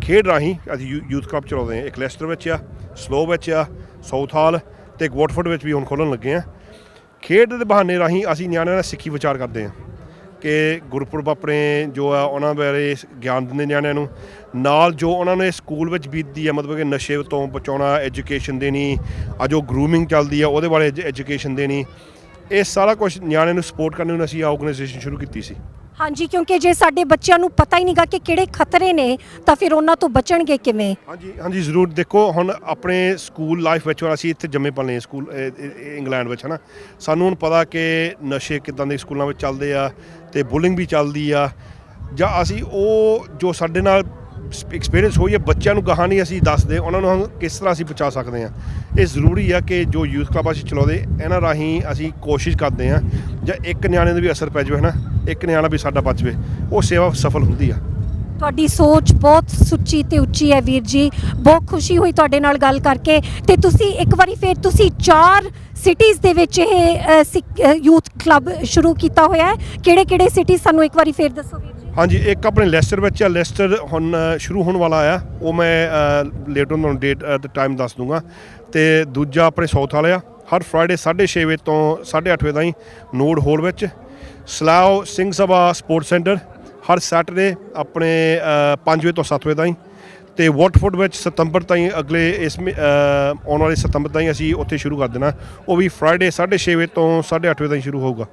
ਖੇਡ ਰਾਹੀਂ ਅਸੀਂ ਯੂਥ ਕਲੱਬ ਚਲਾਉਂਦੇ ਹਾਂ। ਇੱਕ ਲੈਸਟਰ ਵਿੱਚ ਆ, ਸਲੋ ਵਿੱਚ ਆ, ਸਾਊਥ ਹਾਲ ਅਤੇ ਇੱਕ ਵਾਟਫੋਰਡ ਵਿੱਚ ਵੀ ਹੁਣ ਖੋਲ੍ਹਣ ਲੱਗੇ ਹਾਂ। ਖੇਡ ਦੇ ਬਹਾਨੇ ਰਾਹੀਂ ਅਸੀਂ ਨਿਆਣਿਆਂ ਨਾਲ ਸਿੱਖੀ ਵਿਚਾਰ ਕਰਦੇ ਹਾਂ ਕਿ ਗੁਰਪੁਰਬ ਆਪਣੇ ਜੋ ਆ ਉਹਨਾਂ ਬਾਰੇ ਗਿਆਨ ਦਿੰਦੇ ਨਿਆਣਿਆਂ ਨੂੰ। ਨਾਲ ਜੋ ਉਹਨਾਂ ਨੇ ਸਕੂਲ ਵਿੱਚ ਬੀਤਦੀ ਹੈ, ਮਤਲਬ ਕਿ ਨਸ਼ੇ ਤੋਂ ਬਚਾਉਣਾ, ਐਜੂਕੇਸ਼ਨ ਦੇਣੀ, ਆ ਜੋ ਗਰੂਮਿੰਗ ਚੱਲਦੀ ਆ ਉਹਦੇ ਬਾਰੇ ਐਜੂਕੇਸ਼ਨ ਦੇਣੀ, ਇਹ ਸਾਰਾ ਕੁਝ ਨਿਆਣਿਆਂ ਨੂੰ ਸਪੋਰਟ ਕਰਨ ਨੂੰ ਅਸੀਂ ਆਰਗੇਨਾਈਜੇਸ਼ਨ ਸ਼ੁਰੂ ਕੀਤੀ ਸੀ। ਹਾਂਜੀ, ਕਿਉਂਕਿ ਜੇ ਸਾਡੇ ਬੱਚਿਆਂ ਨੂੰ ਪਤਾ ਹੀ ਨਹੀਂਗਾ ਕਿ ਕਿਹੜੇ ਖਤਰੇ ਨੇ ਤਾਂ ਫਿਰ ਉਹਨਾਂ ਤੋਂ ਬਚਣਗੇ ਕਿਵੇਂ? ਹਾਂਜੀ ਜ਼ਰੂਰ। ਦੇਖੋ ਹੁਣ ਆਪਣੇ ਸਕੂਲ ਲਾਈਫ ਵਿੱਚ ਅਸੀਂ ਇੱਥੇ ਜੰਮੇ ਪਲੇ ਹਾਂ ਸਕੂਲ ਇੰਗਲੈਂਡ ਵਿੱਚ, ਹੈ ਨਾ। ਸਾਨੂੰ ਹੁਣ ਪਤਾ ਕਿ ਨਸ਼ੇ ਕਿੱਦਾਂ ਦੇ ਸਕੂਲਾਂ ਵਿੱਚ ਚੱਲਦੇ ਆ ਅਤੇ ਬੁਲਿੰਗ ਵੀ ਚੱਲਦੀ ਆ। ਜਾਂ ਅਸੀਂ ਉਹ ਜੋ ਸਾਡੇ ਨਾਲ ਐਕਸਪੀਰੀਅੰਸ ਹੋਈ ਹੈ, ਬੱਚਿਆਂ ਨੂੰ ਗਾਹਾਂ ਨਹੀਂ ਅਸੀਂ ਦੱਸਦੇ, ਉਹਨਾਂ ਨੂੰ ਕਿਸ ਤਰ੍ਹਾਂ ਅਸੀਂ ਬਚਾ ਸਕਦੇ ਹਾਂ। ਇਹ ਜ਼ਰੂਰੀ ਆ ਕਿ ਜੋ ਯੂਥ ਕਲੱਬ ਅਸੀਂ ਚਲਾਉਂਦੇ, ਇਹਨਾਂ ਰਾਹੀਂ ਅਸੀਂ ਕੋਸ਼ਿਸ਼ ਕਰਦੇ ਹਾਂ ਜਾਂ ਇੱਕ ਨਿਆਣੇ ਦਾ ਵੀ ਅਸਰ ਪੈ ਜਾਵੇ, ਹੈ ਨਾ, ਇੱਕ ਨਿਆਣਾ ਵੀ ਸਾਡਾ ਬਚ ਜਾਵੇ, ਉਹ ਸੇਵਾ ਸਫਲ ਹੁੰਦੀ ਆ। ਤੁਹਾਡੀ ਸੋਚ ਬਹੁਤ ਸੁੱਚੀ ਤੇ ਉੱਚੀ ਹੈ ਵੀਰ ਜੀ। ਬਹੁਤ ਖੁਸ਼ੀ ਹੋਈ ਤੁਹਾਡੇ ਨਾਲ ਗੱਲ ਕਰਕੇ। ਤੇ ਤੁਸੀਂ ਇੱਕ ਵਾਰੀ ਫਿਰ ਤੁਸੀਂ 4 ਸਿਟੀਜ਼ ਦੇ ਵਿੱਚ ਇਹ ਯੂਥ ਕਲੱਬ ਸ਼ੁਰੂ ਕੀਤਾ ਹੋਇਆ ਹੈ। ਕਿਹੜੇ ਸਿਟੀ ਸਾਨੂੰ ਇੱਕ ਵਾਰੀ ਫਿਰ ਦੱਸੋ ਵੀਰ ਜੀ? ਹਾਂਜੀ, ਇੱਕ ਆਪਣੇ ਲੈਸਟਰ ਵਿੱਚ ਆ। ਲੈਸਟਰ ਹੁਣ ਸ਼ੁਰੂ ਹੋਣ ਵਾਲਾ ਆ, ਉਹ ਮੈਂ ਲੇਟਰ ਤੁਹਾਨੂੰ ਡੇਟ ਅਤੇ ਟਾਈਮ ਦੱਸ ਦੂੰਗਾ। ਅਤੇ ਦੂਜਾ ਆਪਣੇ ਸਾਊਥ ਵਾਲਾ ਆ, ਹਰ ਫਰਾਈਡੇ 6:30 ਵਜੇ ਤੋਂ 8:30 ਵਜੇ ਤਾਈਂ ਨੋਡ ਹੋਲ ਵਿੱਚ। ਸਲਾਓ ਸਿੰਘ ਸਭਾ ਸਪੋਰਟਸ ਸੈਂਟਰ ਹਰ ਸੈਟਰਡੇ ਆਪਣੇ 5 ਵਜੇ ਤੋਂ 7 ਵਜੇ ਤਾਈਂ। ਅਤੇ ਵਾਟਫੋਰਡ ਵਿੱਚ ਸਤੰਬਰ ਤਾਈਂ ਅਗਲੇ ਆਉਣ ਵਾਲੇ ਸਤੰਬਰ ਤਾਈਂ ਅਸੀਂ ਉੱਥੇ ਸ਼ੁਰੂ ਕਰ ਦੇਣਾ। ਉਹ ਵੀ ਫਰਾਈਡੇ 6:30 ਵਜੇ ਤੋਂ 8:30 ਵਜੇ ਤਾਈਂ ਸ਼ੁਰੂ ਹੋਊਗਾ।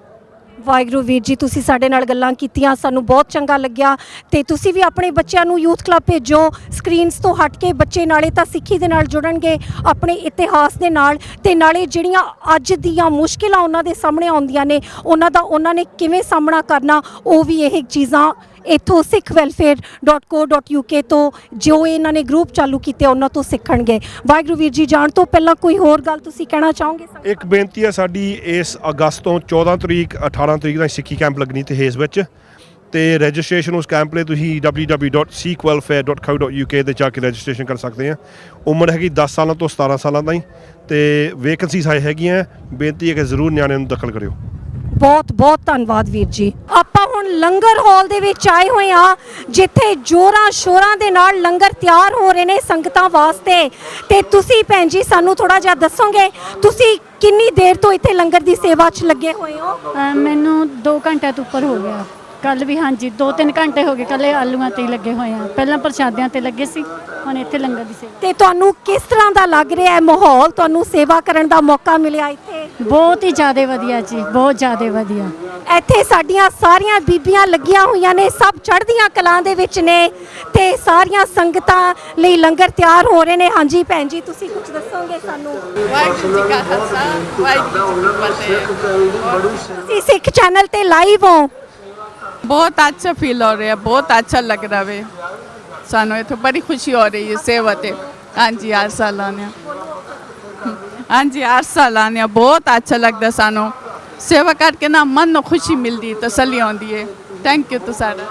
ਵਾਹਿਗੁਰੂ ਵੀਰ ਜੀ, ਤੁਸੀਂ ਸਾਡੇ ਨਾਲ ਗੱਲਾਂ ਕੀਤੀਆਂ, ਸਾਨੂੰ ਬਹੁਤ ਚੰਗਾ ਲੱਗਿਆ। ਤੇ ਤੁਸੀਂ ਵੀ ਆਪਣੇ ਬੱਚਿਆਂ ਨੂੰ ਯੂਥ ਕਲੱਬ ਭੇਜੋ। ਸਕਰੀਨਸ ਤੋਂ ਹਟ ਕੇ ਬੱਚੇ ਨਾਲੇ ਤਾਂ ਸਿੱਖੀ ਦੇ ਨਾਲ ਜੁੜਨਗੇ, ਆਪਣੇ ਇਤਿਹਾਸ ਦੇ ਨਾਲ, ਤੇ ਨਾਲੇ ਜਿਹੜੀਆਂ ਅੱਜ ਦੀਆਂ ਮੁਸ਼ਕਿਲਾਂ ਉਹਨਾਂ ਦੇ ਸਾਹਮਣੇ ਆਉਂਦੀਆਂ ਨੇ ਉਹਨਾਂ ਨੇ ਕਿਵੇਂ ਸਾਹਮਣਾ ਕਰਨਾ, ਉਹ ਵੀ ਇਹ ਚੀਜ਼ਾਂ ਇੱਥੋਂ sikhwelfare.co.uk ਤੋਂ ਜੋ ਇਹਨਾਂ ਨੇ ਗਰੁੱਪ ਚਾਲੂ ਕੀਤੇ ਉਹਨਾਂ ਤੋਂ ਸਿੱਖਣਗੇ। ਵਾਹਿਗੁਰੂ ਵੀਰ ਜੀ, ਜਾਣ ਤੋਂ ਪਹਿਲਾਂ ਕੋਈ ਹੋਰ ਗੱਲ ਤੁਸੀਂ ਕਹਿਣਾ ਚਾਹੋਗੇ? ਇੱਕ ਬੇਨਤੀ ਹੈ ਸਾਡੀ, ਇਸ ਅਗਸਤ ਤੋਂ 14 ਤਰੀਕ 18 ਤਰੀਕ ਦਾ ਸਿੱਖੀ ਕੈਂਪ ਲੱਗਣੀ ਤੇ ਹੇਜ਼ ਵਿੱਚ। ਤੇ ਰਜਿਸਟ੍ਰੇਸ਼ਨ ਉਸ ਕੈਂਪ ਲਈ ਤੁਸੀਂ www.sikhwelfare.co.uk ਤੇ ਜਾ ਕੇ ਰਜਿਸਟ੍ਰੇਸ਼ਨ ਕਰ ਸਕਦੇ ਆ। ਉਮਰ ਹੈਗੀ 10 ਸਾਲਾਂ ਤੋਂ 17 ਸਾਲਾਂ ਤਾਈਂ ਤੇ ਵੇਕੈਂਸੀਜ਼ ਹੈਗੀਆਂ। ਬੇਨਤੀ ਹੈ ਕਿ ਜ਼ਰੂਰ ਨਿਆਣਿਆਂ ਨੂੰ ਦਖਲ ਕਰਿਓ। ਬਹੁਤ ਬਹੁਤ ਧੰਨਵਾਦ ਵੀਰ ਜੀ। ਆਪਾਂ ਹੁਣ ਲੰਗਰ ਹਾਲ ਦੇ ਵਿੱਚ ਆਏ ਹੋਏ ਹਾਂ, ਜਿੱਥੇ ਜੋਰਾਂ ਸ਼ੋਰਾਂ ਦੇ ਨਾਲ ਲੰਗਰ ਤਿਆਰ ਹੋ ਰਹੇ ਨੇ ਸੰਗਤਾਂ ਵਾਸਤੇ। ਤੇ ਤੁਸੀਂ ਭੈਣ ਜੀ ਸਾਨੂੰ ਥੋੜਾ ਜਿਹਾ ਦੱਸੋਗੇ, ਤੁਸੀਂ ਕਿੰਨੀ ਦੇਰ ਤੋਂ ਇੱਥੇ ਲੰਗਰ ਦੀ ਸੇਵਾ 'ਚ ਲੱਗੇ ਹੋਏ ਹੋ? ਮੈਨੂੰ 2 ਘੰਟੇ ਤੋਂ ਉੱਪਰ ਹੋ ਗਿਆ। ਕੱਲ ਵੀ ਹਾਂਜੀ 2-3 ਘੰਟੇ ਹੋ ਗਏ, ਕੱਲੇ ਆਲੂਆਂ ਤੇ ਹੀ ਲੱਗੇ ਹੋਏ ਆ। ਪਹਿਲਾਂ ਪ੍ਰਸ਼ਾਦਿਆਂ ਤੇ ਲੱਗੇ ਸੀ, ਹੁਣ ਇੱਥੇ ਲੰਗਰ ਦੀ ਸੇਵਾ। ਤੇ ਤੁਹਾਨੂੰ ਕਿਸ ਤਰ੍ਹਾਂ ਦਾ ਲੱਗ ਰਿਹਾ ਹੈ ਮਾਹੌਲ? ਤੁਹਾਨੂੰ ਸੇਵਾ ਕਰਨ ਦਾ ਮੌਕਾ ਮਿਲਿਆ ਇੱਥੇ? ਬਹੁਤ ਹੀ ਜ਼ਿਆਦਾ ਵਧੀਆ ਜੀ, ਬਹੁਤ ਜ਼ਿਆਦਾ ਵਧੀਆ। ਇੱਥੇ ਸਾਡੀਆਂ ਸਾਰੀਆਂ ਬੀਬੀਆਂ ਲੱਗੀਆਂ ਹੋਈਆਂ ਨੇ, ਸਭ ਚੜ੍ਹਦੀਆਂ ਕਲਾਂ ਦੇ ਵਿੱਚ ਨੇ ਤੇ ਸਾਰੀਆਂ ਸੰਗਤਾਂ ਲਈ ਲੰਗਰ ਤਿਆਰ ਹੋ ਰਹੇ ਨੇ। ਹਾਂਜੀ ਭੈਣ ਜੀ, ਤੁਸੀਂ ਕੁਝ ਦੱਸੋਗੇ ਸਾਨੂੰ? ਵਾਹਿਗੁਰੂ ਜੀ ਕਾ ਖਾਲਸਾ ਵਾਹਿਗੁਰੂ ਜੀ ਕੀ ਫਤਿਹ। ਤੁਸੀਂ ਸਿੱਖ ਚੈਨਲ ਤੇ ਲਾਈਵ ਹੋ? बहुत अच्छा फील हो रहा है, बहुत अच्छा लग रहा है सानू। इत्थे बड़ी खुशी हो रही है सेवा ते। हाँ जी, हर साल आने, हाँ जी हर साल आने, बहुत अच्छा लगता सानू सेवा करके ना, मन ਨੂੰ खुशी मिलती, तसल्ली आती है। थैंक यू तो सारा।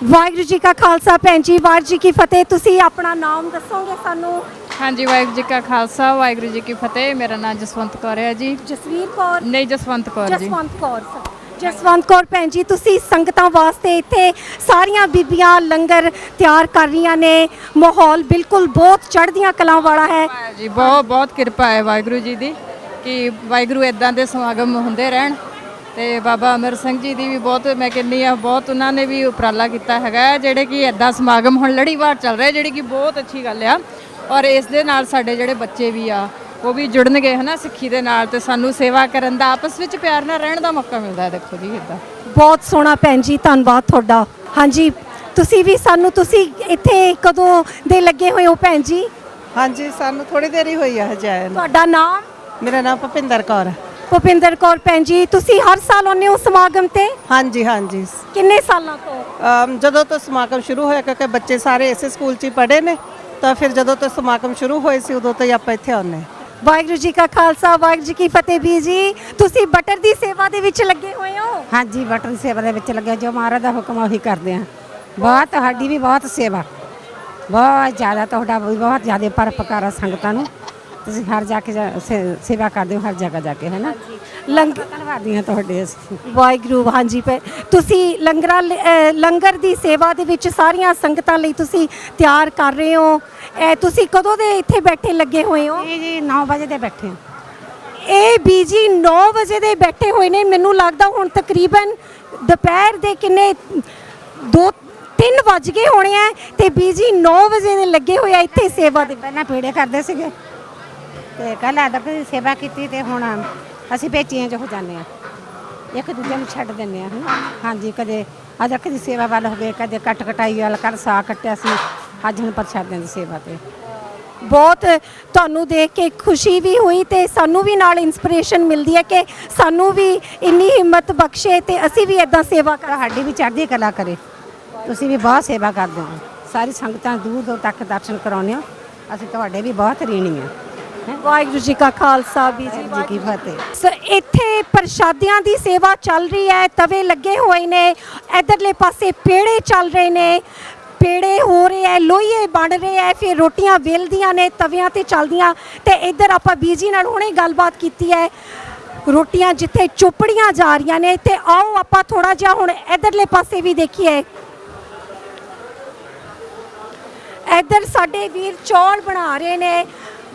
ਵਾਹਿਗੁਰੂ ਜੀ ਕਾ ਖਾਲਸਾ ਭੈਣ ਜੀ, ਵਾਹਿਗੁਰੂ ਜੀ ਕੀ ਫਤਿਹ। ਤੁਸੀਂ ਆਪਣਾ ਨਾਮ ਦੱਸੋਗੇ ਸਾਨੂੰ? ਹਾਂਜੀ, ਵਾਹਿਗੁਰੂ ਜੀ ਕਾ ਖਾਲਸਾ ਵਾਹਿਗੁਰੂ ਜੀ ਕੀ ਫਤਿਹ। ਮੇਰਾ ਨਾਮ ਜਸਵੰਤ ਕੌਰ ਹੈ ਜੀ। ਜਸਵੀਰ ਕੌਰ? ਨਹੀਂ, ਜਸਵੰਤ ਕੌਰ ਜੀ। ਜਸਵੰਤ ਕੌਰ। ਜਸਵੰਤ ਕੌਰ ਭੈਣ ਜੀ, ਤੁਸੀਂ ਸੰਗਤਾਂ ਵਾਸਤੇ ਇੱਥੇ ਸਾਰੀਆਂ ਬੀਬੀਆਂ ਲੰਗਰ ਤਿਆਰ ਕਰ ਰਹੀਆਂ ਨੇ। ਮਾਹੌਲ ਬਿਲਕੁਲ ਬਹੁਤ ਚੜ੍ਹਦੀਆਂ ਕਲਾਂ ਵਾਲਾ ਹੈ ਜੀ। ਬਹੁਤ ਬਹੁਤ ਕਿਰਪਾ ਹੈ ਵਾਹਿਗੁਰੂ ਜੀ ਦੀ, ਕਿ ਵਾਹਿਗੁਰੂ ਇਦਾਂ ਦੇ ਸਮਾਗਮ ਹੁੰਦੇ ਰਹਿਣ ਤੇ ਬਾਬਾ ਅਮਰ ਸਿੰਘ ਜੀ ਦੀ ਵੀ ਬਹੁਤ ਮੈਂ ਕਹਿੰਦੀ ਆ ਬਹੁਤ ਉਹਨਾਂ ਨੇ ਵੀ ਉਪਰਾਲਾ ਕੀਤਾ ਹੈਗਾ ਜਿਹੜੇ ਕਿ ਐਦਾਂ ਸਮਾਗਮ ਹੁਣ ਲੜੀਵਾਰ ਚੱਲ ਰਿਹਾ ਜਿਹੜੀ ਕਿ ਬਹੁਤ ਅੱਛੀ ਗੱਲ ਆ ਔਰ ਇਸ ਦੇ ਨਾਲ ਸਾਡੇ ਜਿਹੜੇ ਬੱਚੇ ਵੀ ਆ ਉਹ ਵੀ ਜੁੜਨਗੇ ਹਨਾ ਸਿੱਖੀ ਦੇ ਨਾਲ ਤੇ ਸਾਨੂੰ ਸੇਵਾ ਕਰਨ ਦਾ ਆਪਸ ਵਿੱਚ ਪਿਆਰ ਨਾਲ ਰਹਿਣ ਦਾ ਮੌਕਾ ਮਿਲਦਾ ਹੈ ਦੇਖੋ ਜੀ ਇੱਦਾਂ ਬਹੁਤ ਸੋਹਣਾ ਭੈਣ ਜੀ ਧੰਨਵਾਦ ਤੁਹਾਡਾ। ਹਾਂਜੀ ਤੁਸੀਂ ਵੀ ਸਾਨੂੰ ਤੁਸੀਂ ਇੱਥੇ ਕਦੋਂ ਦੇ ਲੱਗੇ ਹੋਏ ਹੋ ਭੈਣ ਜੀ? ਹਾਂਜੀ ਸਾਨੂੰ ਥੋੜੀ ਦੇਰ ਹੀ ਹੋਈ ਆ ਹਜੇ ਆਏ ਨੂੰ। ਤੁਹਾਡਾ ਨਾਮ? ਮੇਰਾ ਨਾਮ ਭੁਪਿੰਦਰ ਕੌਰ ਹੈ। ਭੁਪਿੰਦਰ ਕੌਰ ਭੈਣ ਜੀ ਤੁਸੀਂ ਹਰ ਸਾਲ ਆਉਂਦੇ ਹੋ ਸਮਾਗਮ ਤੇ? ਹਾਂਜੀ ਹਾਂਜੀ ਕਿੰਨੇ ਸਾਲਾਂ ਤੋਂ? ਜਦੋਂ ਤੋਂ ਸਮਾਗਮ ਸ਼ੁਰੂ ਹੋਇਆ ਕਿਉਂਕਿ ਬੱਚੇ ਸਾਰੇ ਇਸੇ ਸਕੂਲ 'ਚ ਹੀ ਪੜ੍ਹੇ ਨੇ ਤਾਂ ਫਿਰ ਜਦੋਂ ਤੋਂ ਸਮਾਗਮ ਸ਼ੁਰੂ ਹੋਏ ਸੀ ਉਦੋਂ ਤੋਂ ਹੀ ਆਪਾਂ ਇੱਥੇ ਆਉਂਦੇ ਹਾਂ। ਵਾਹਿਗੁਰੂ ਜੀ ਕਾ ਖਾਲਸਾ ਵਾਹਿਗੁਰੂ ਜੀ ਕੀ ਫਤਿਹ। ਵੀ ਜੀ ਤੁਸੀਂ ਬਟਰ ਦੀ ਸੇਵਾ ਦੇ ਵਿੱਚ ਲੱਗੇ ਹੋਏ ਹੋ? ਹਾਂਜੀ ਬਟਰ ਦੀ ਸੇਵਾ ਦੇ ਵਿੱਚ ਲੱਗੇ ਜੋ ਮਹਾਰਾਜ ਦਾ ਹੁਕਮ ਉਹੀ ਕਰਦੇ ਹਾਂ। ਬਹੁਤ ਸਾਡੀ ਵੀ ਬਹੁਤ ਸੇਵਾ ਬਹੁਤ ਜ਼ਿਆਦਾ ਤੁਹਾਡਾ ਵੀ ਬਹੁਤ ਜ਼ਿਆਦਾ ਪਰਪਕਾਰ ਸੰਗਤਾਂ ਨੂੰ ਤੁਸੀਂ ਹਰ ਜਾ ਕੇ ਸੇਵਾ ਕਰਦੇ ਹੋ ਹਰ ਜਗ੍ਹਾ ਜਾ ਕੇ ਹੈ ਨਾ। ਲੰਗਰ ਧੰਨਵਾਦੀ ਹਾਂ ਤੁਹਾਡੇ ਅਸੀਂ। ਵਾਹਿਗੁਰੂ ਹਾਂਜੀ ਤੁਸੀਂ ਲੰਗਰ ਦੀ ਸੇਵਾ ਦੇ ਵਿੱਚ ਸਾਰੀਆਂ ਸੰਗਤਾਂ ਲਈ ਤੁਸੀਂ ਤਿਆਰ ਕਰ ਰਹੇ ਹੋ। ਤੁਸੀਂ ਕਦੋਂ ਦੇ ਇੱਥੇ ਬੈਠੇ ਲੱਗੇ ਹੋਏ ਹੋ? ਇਹ ਜੀ 9 ਵਜੇ ਦੇ ਬੈਠੇ ਹਾਂ। ਇਹ ਬੀਜੀ 9 ਵਜੇ ਦੇ ਬੈਠੇ ਹੋਏ ਨੇ। ਮੈਨੂੰ ਲੱਗਦਾ ਹੁਣ ਤਕਰੀਬਨ ਦੁਪਹਿਰ ਦੇ ਕਿੰਨੇ 2-3 ਵੱਜ ਗਏ ਹੋਣੇ ਆ ਤੇ ਬੀਜੀ 9 ਵਜੇ ਦੇ ਲੱਗੇ ਹੋਏ ਆ ਇੱਥੇ ਸੇਵਾ ਦੇ। ਪਹਿਲਾਂ ਪੀੜੇ ਕਰਦੇ ਸੀਗੇ ਤੇ ਕੱਲ੍ਹ ਅਦਰਕ ਦੀ ਸੇਵਾ ਕੀਤੀ ਤੇ ਹੁਣ ਅਸੀਂ ਵੇਚੀਆਂ ਚ ਹੋ ਜਾਂਦੇ ਹਾਂ ਇੱਕ ਦੂਜੇ ਨੂੰ ਛੱਡ ਦਿੰਦੇ ਹਾਂ ਹਾਂਜੀ ਕਦੇ ਅਦਰਕ ਦੀ ਸੇਵਾ ਵੱਲ ਹੋ ਗਏ ਕਦੇ ਕੱਟ ਕਟਾਈ ਵੱਲ ਕੱਲ੍ਹ ਸਾਗ ਕੱਟਿਆ ਸੀ ਅੱਜ ਹੁਣ ਪ੍ਰਸ਼ਾਦਿਆਂ ਦੀ ਸੇਵਾ ਤੇ। ਬਹੁਤ ਤੁਹਾਨੂੰ ਦੇਖ ਕੇ ਖੁਸ਼ੀ ਵੀ ਹੋਈ ਤੇ ਸਾਨੂੰ ਵੀ ਨਾਲ ਇਨਸਪੀਰੇਸ਼ਨ ਮਿਲਦੀ ਹੈ ਕਿ ਸਾਨੂੰ ਵੀ ਇੰਨੀ ਹਿੰਮਤ ਬਖਸ਼ੇ ਤੇ ਅਸੀਂ ਵੀ ਇਦਾਂ ਸੇਵਾ ਕਰ। ਸਾਡੀ ਵੀ ਚੜ੍ਹਦੀ ਕਲਾ ਕਰੇ। ਤੁਸੀਂ ਵੀ ਬਹੁਤ ਸੇਵਾ ਕਰਦੇ ਹੋ ਸਾਰੀ ਸੰਗਤਾਂ ਦੂਰ ਦੂਰ ਤੱਕ ਦਰਸ਼ਨ ਕਰਾਉਂਦੇ ਹੋ ਅਸੀਂ ਤੁਹਾਡੇ ਵੀ ਬਹੁਤ ਰੀਣੀ ਹਾਂ। ਵਾਹਿਗੁਰੂ ਜੀ ਕਾ ਖਾਲਸਾ ਵੀ ਜੀ ਕੀ ਫਤਿਹ। ਸੋ ਇੱਥੇ ਪ੍ਰਸ਼ਾਦਿਆਂ ਦੀ ਸੇਵਾ ਚੱਲ ਰਹੀ ਹੈ। ਤਵੇ ਲੱਗੇ ਹੋਏ ਨੇ ਇਧਰਲੇ ਪਾਸੇ ਪੇੜੇ ਚੱਲ ਰਹੇ ਨੇ ਪੇੜੇ ਹੋ ਰਹੇ ਹੈ ਲੋਹੀਏ ਬਣ ਰਹੇ ਹੈ ਫਿਰ ਰੋਟੀਆਂ ਵੇਲਦੀਆਂ ਨੇ ਤਵਿਆਂ ਤੇ ਚੱਲਦੀਆਂ ਤੇ ਇੱਧਰ ਆਪਾਂ ਬੀਜੀ ਨਾਲ ਹੁਣੇ ਗੱਲਬਾਤ ਕੀਤੀ ਹੈ ਰੋਟੀਆਂ ਜਿੱਥੇ ਚੋਪੜੀਆਂ ਜਾ ਰਹੀਆਂ ਨੇ ਤੇ ਆਓ ਆਪਾਂ ਥੋੜਾ ਜਿਹਾ ਹੁਣ ਇਧਰਲੇ ਪਾਸੇ ਵੀ ਦੇਖੀਏ। ਇੱਧਰ ਸਾਡੇ ਵੀਰ ਚੌਲ ਬਣਾ ਰਹੇ ਨੇ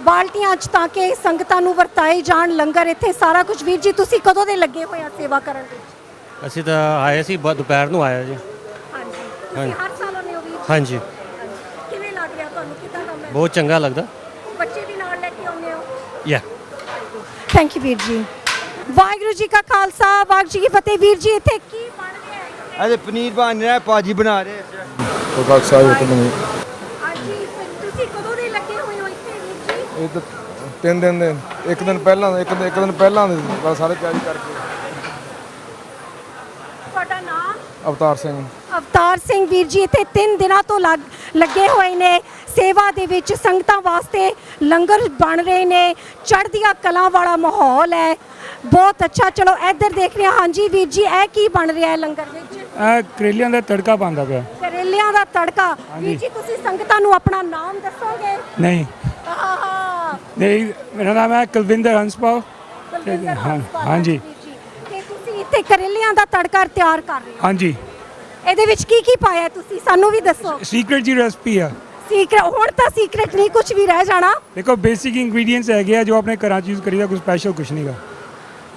ਬਾਲਟੀਆਂ 'ਚ ਤਾਂ ਕਿ ਸੰਗਤਾਂ ਨੂੰ ਵਰਤਾਏ ਜਾਣ ਲੰਗਰ ਇੱਥੇ ਸਾਰਾ ਕੁਝ। ਵੀਰ ਜੀ ਤੁਸੀਂ ਕਦੋਂ ਦੇ ਲੱਗੇ ਹੋਏ ਆ ਸੇਵਾ ਕਰਨ ਵਿੱਚ? ਅਸੀਂ ਤਾਂ ਆਏ ਸੀ ਦੁਪਹਿਰ ਨੂੰ ਆਇਆ ਜੀ। ਹਾਂਜੀ ਤੁਸੀਂ ਹਰ ਸਾਲ ਆਉਂਦੇ ਹੋ ਵੀਰ ਜੀ? ਹਾਂਜੀ। ਕਿਵੇਂ ਲੱਗ ਰਿਹਾ ਤੁਹਾਨੂੰ ਕਿੱਦਾਂ ਕੰਮ ਹੈ? ਬਹੁਤ ਚੰਗਾ ਲੱਗਦਾ। ਬੱਚੇ ਵੀ ਨਾਲ ਲੈ ਕੇ ਆਉਂਦੇ ਹੋ? ਯਾ ਥੈਂਕ ਯੂ ਵੀਰ ਜੀ। ਵਾਹਿਗੁਰੂ ਜੀ ਕਾ ਖਾਲਸਾ ਵਾਹਿਗੁਰੂ ਜੀ ਕੀ ਫਤਿਹ। ਵੀਰ ਜੀ ਇੱਥੇ ਕੀ ਬਣ ਰਿਹਾ ਹੈ? ਅਜੇ ਪਨੀਰ ਬਣ ਰਿਹਾ ਭਾਜੀ ਬਣਾ ਰਹੇ ਉਹ ਖਾਲਸਾ ਜੀ ਤੁਹਾਨੂੰ ਹਾਂਜੀ ਤੁਸੀਂ ਕਦੋਂ ਦੇ ਲੱਗੇ ਹੋਏ ਹੋ ਇੱਥੇ ਵੀਰ ਜੀ? ਇਹ ਤਾਂ 3 ਦਿਨ ਦੇ ਇੱਕ ਦਿਨ ਪਹਿਲਾਂ ਇੱਕ ਦਿਨ ਪਹਿਲਾਂ ਦੇ ਸਾਰੇ ਤਿਆਰੀ ਕਰਕੇ। ਤੁਹਾਡਾ ਨਾਮ? ਅਵਤਾਰ ਸਿੰਘ। ਅਵਤਾਰ ਸਿੰਘ ਵੀਰ ਜੀ ਇੱਥੇ 3 ਦਿਨਾਂ ਤੋਂ ਲੱਗੇ ਹੋਏ ਨੇ ਸੇਵਾ ਦੇ ਵਿੱਚ ਸੰਗਤਾਂ ਵਾਸਤੇ ਲੰਗਰ ਬਣ ਰਹੇ ਨੇ ਚੜ੍ਹਦੀਆਂ ਕਲਾਂ ਵਾਲਾ ਮਾਹੌਲ ਹੈ ਬਹੁਤ ਅੱਛਾ। ਚਲੋ ਇੱਧਰ ਦੇਖ ਰਹੇ ਹਾਂ। ਹਾਂਜੀ ਵੀਰ ਜੀ ਇਹ ਕੀ ਬਣ ਰਿਹਾ ਹੈ ਲੰਗਰ ਵਿੱਚ? ਇਹ ਕਰੇਲਿਆਂ ਦਾ ਤੜਕਾ ਬਣਦਾ ਪਿਆ। ਕਰੇਲਿਆਂ ਦਾ ਤੜਕਾ। ਵੀਰ ਜੀ ਤੁਸੀਂ ਸੰਗਤਾਂ ਨੂੰ ਆਪਣਾ ਨਾਮ ਦੱਸੋਗੇ? ਨਹੀਂ ਨਹੀਂ ਮੇਰਾ ਨਾਮ ਹੈ ਕੁਲਵਿੰਦਰ ਹੰਸਪਾਲ। ਹਾਂਜੀ ਤੇ ਤੁਸੀਂ ਇੱਥੇ ਕਰੇਲਿਆਂ ਦਾ ਤੜਕਾ ਤਿਆਰ ਕਰ ਰਹੇ ਹੋ? ਹਾਂਜੀ। ਇਹਦੇ ਵਿੱਚ ਕੀ ਕੀ ਪਾਇਆ ਤੁਸੀਂ ਸਾਨੂੰ ਵੀ ਦੱਸੋ। ਸੀਕ੍ਰੇਟ ਜੀ ਰੈਸਪੀ ਆ। ਸੀਕ੍ਰੇਟ ਹੁਣ ਤਾਂ ਸੀਕ੍ਰੇਟ ਨਹੀਂ ਕੁਝ ਵੀ ਰਹਿ ਜਾਣਾ। ਦੇਖੋ ਬੇਸਿਕ ਇੰਗਰੀਡੀਐਂਟਸ ਹੈਗੇ ਆ ਜੋ ਆਪਣੇ ਘਰਾਂ 'ਚ ਯੂਜ਼ ਕਰੀਦਾ ਕੋਈ ਸਪੈਸ਼ਲ ਕੁਝ ਨਹੀਂਗਾ।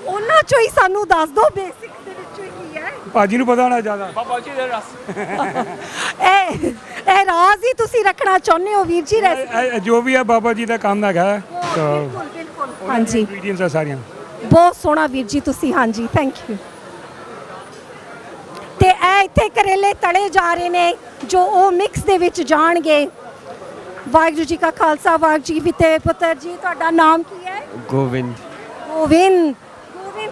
ਉਹਨਾਂ ਚੋਂ ਹੀ ਸਾਨੂੰ ਦੱਸ ਦਿਓ ਬੇਸਿਕ ਦੇ ਵਿੱਚੋਂ ਕੀ ਹੈ। ਭਾਜੀ ਨੂੰ ਪਤਾ ਹੋਣਾ ਜ਼ਿਆਦਾ। ਬਾਬਾ ਜੀ ਦੇ ਰਸ ਇਹ ਰਾਜ਼ ਹੀ ਤੁਸੀਂ ਰੱਖਣਾ ਚਾਹੁੰਦੇ ਹੋ ਵੀਰ ਜੀ? ਜੋ ਵੀ ਹੈ ਬਾਬਾ ਜੀ ਦਾ ਕੰਮ ਹੈਗਾ। ਬਿਲਕੁਲ ਹਾਂਜੀ ਇੰਗਰੀਡੀਐਂਟਸ ਆ ਸਾਰੀਆਂ। ਬਹੁਤ ਸੋਹਣਾ ਵੀਰ ਜੀ ਤੁਸੀਂ। ਹਾਂਜੀ ਥੈਂਕ ਯੂ। ਤੇ ਇਹ ਇੱਥੇ ਕਰੇਲੇ ਤਲੇ ਜਾ ਰਹੇ ਨੇ ਜੋ ਉਹ ਮਿਕਸ ਦੇ ਵਿੱਚ ਜਾਣਗੇ। ਵਾਹਿਗੁਰੂ ਜੀ ਕਾ ਖਾਲਸਾ ਵਾਹਿਗੁਰੂ ਜੀ ਕੀ ਫਤਿਹ। ਪੁੱਤਰ ਜੀ ਤੁਹਾਡਾ ਨਾਮ ਕੀ ਹੈ? ਗੋਵਿੰਦ। ਗੋਵਿੰਦ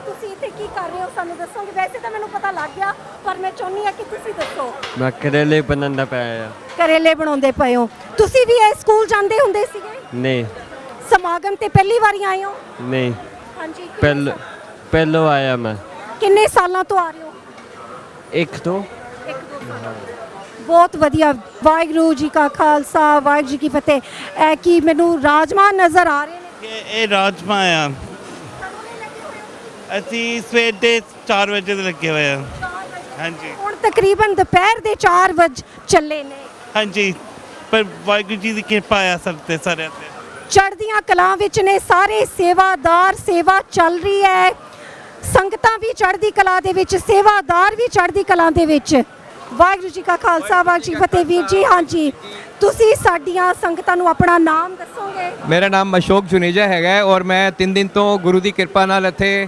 ਤੁਸੀਂ ਇੱਥੇ ਕੀ ਕਰ ਰਹੇ ਹੋ ਸਾਨੂੰ ਦੱਸੋਗੇ? ਵੈਸੇ ਤਾਂ ਮੈਨੂੰ ਪਤਾ ਲੱਗ ਗਿਆ ਪਰ ਮੈਂ ਚਾਹੁੰਦੀ ਹਾਂ ਕਿ ਤੁਸੀਂ ਦੱਸੋ। ਮੈਂ ਕਰੇਲੇ ਬਣਾਉਂਦਾ ਪਿਆ ਆ। ਕਰੇਲੇ ਬਣਾਉਂਦੇ ਪਏ ਹੋ। ਤੁਸੀਂ ਵੀ ਇਹ ਸਕੂਲ ਜਾਂਦੇ ਹੁੰਦੇ ਸੀਗੇ? ਨਹੀਂ। ਸਮਾਗਮ ਤੇ ਪਹਿਲੀ ਵਾਰੀ ਆਏ ਹੋ? ਨਹੀਂ ਹਾਂਜੀ ਪਹਿਲੋਂ ਆਇਆ ਮੈਂ। ਕਿੰਨੇ ਸਾਲਾਂ ਤੋਂ ਆ ਰਹੇ ਹੋ? ਇੱਕ ਤੋਂ। ਬਹੁਤ ਵਧੀਆ। ਵਾਹਿਗੁਰੂ ਜੀ ਕਾ ਖਾਲਸਾ ਵਾਹਿਗੁਰੂ ਜੀ ਕੀ ਫਤਿਹ। ਇਹ ਕੀ ਮੈਨੂੰ ਰਾਜਮਾ ਨਜ਼ਰ ਆ ਰਹੇ ਨੇ? ਇਹ ਰਾਜਮਾ ਆ। ਅਸੀਂ ਸਵੇਰ ਦੇ 4 ਵਜੇ ਦੇ ਲੱਗੇ ਹੋਏ ਆ। ਹਾਂਜੀ ਹੁਣ ਤਕਰੀਬਨ ਦੁਪਹਿਰ ਦੇ 4 ਵਜ ਚੱਲੇ ਨੇ। ਹਾਂਜੀ ਪਰ ਵਾਹਿਗੁਰੂ ਜੀ ਦੀ ਕਿਰਪਾ ਆ ਸਭ ਤੇ ਸਾਰਿਆਂ ਤੇ। ਚੜ੍ਹਦੀਆਂ ਕਲਾਂ ਵਿੱਚ ਨੇ ਸਾਰੇ ਸੇਵਾਦਾਰ। ਸੇਵਾ ਚੱਲ ਰਹੀ ਹੈ ਸੰਗਤਾਂ ਵੀ ਚੜ੍ਹਦੀ ਕਲਾ ਦੇ ਵਿੱਚ, ਸੇਵਾਦਾਰ ਵੀ ਚੜ੍ਹਦੀ ਕਲਾ ਦੇ ਵਿੱਚ। ਵਾਹਿਗੁਰੂ ਜੀ ਕਾ ਖਾਲਸਾ, ਵਾਹਿਗੁਰੂ ਜੀ ਕੀ ਫਤਿਹ। ਵੀਰ ਜੀ, ਹਾਂਜੀ, ਤੁਸੀਂ ਸਾਡੀਆਂ ਸੰਗਤਾਂ ਨੂੰ ਆਪਣਾ ਨਾਮ ਦੱਸੋਗੇ? ਮੇਰਾ ਨਾਮ ਅਸ਼ੋਕ ਜੁਨੇਜਾ ਹੈਗਾ ਹੈ ਔਰ ਮੈਂ 3 ਦਿਨ ਤੋਂ ਗੁਰੂ ਦੀ ਕਿਰਪਾ ਨਾਲ ਇੱਥੇ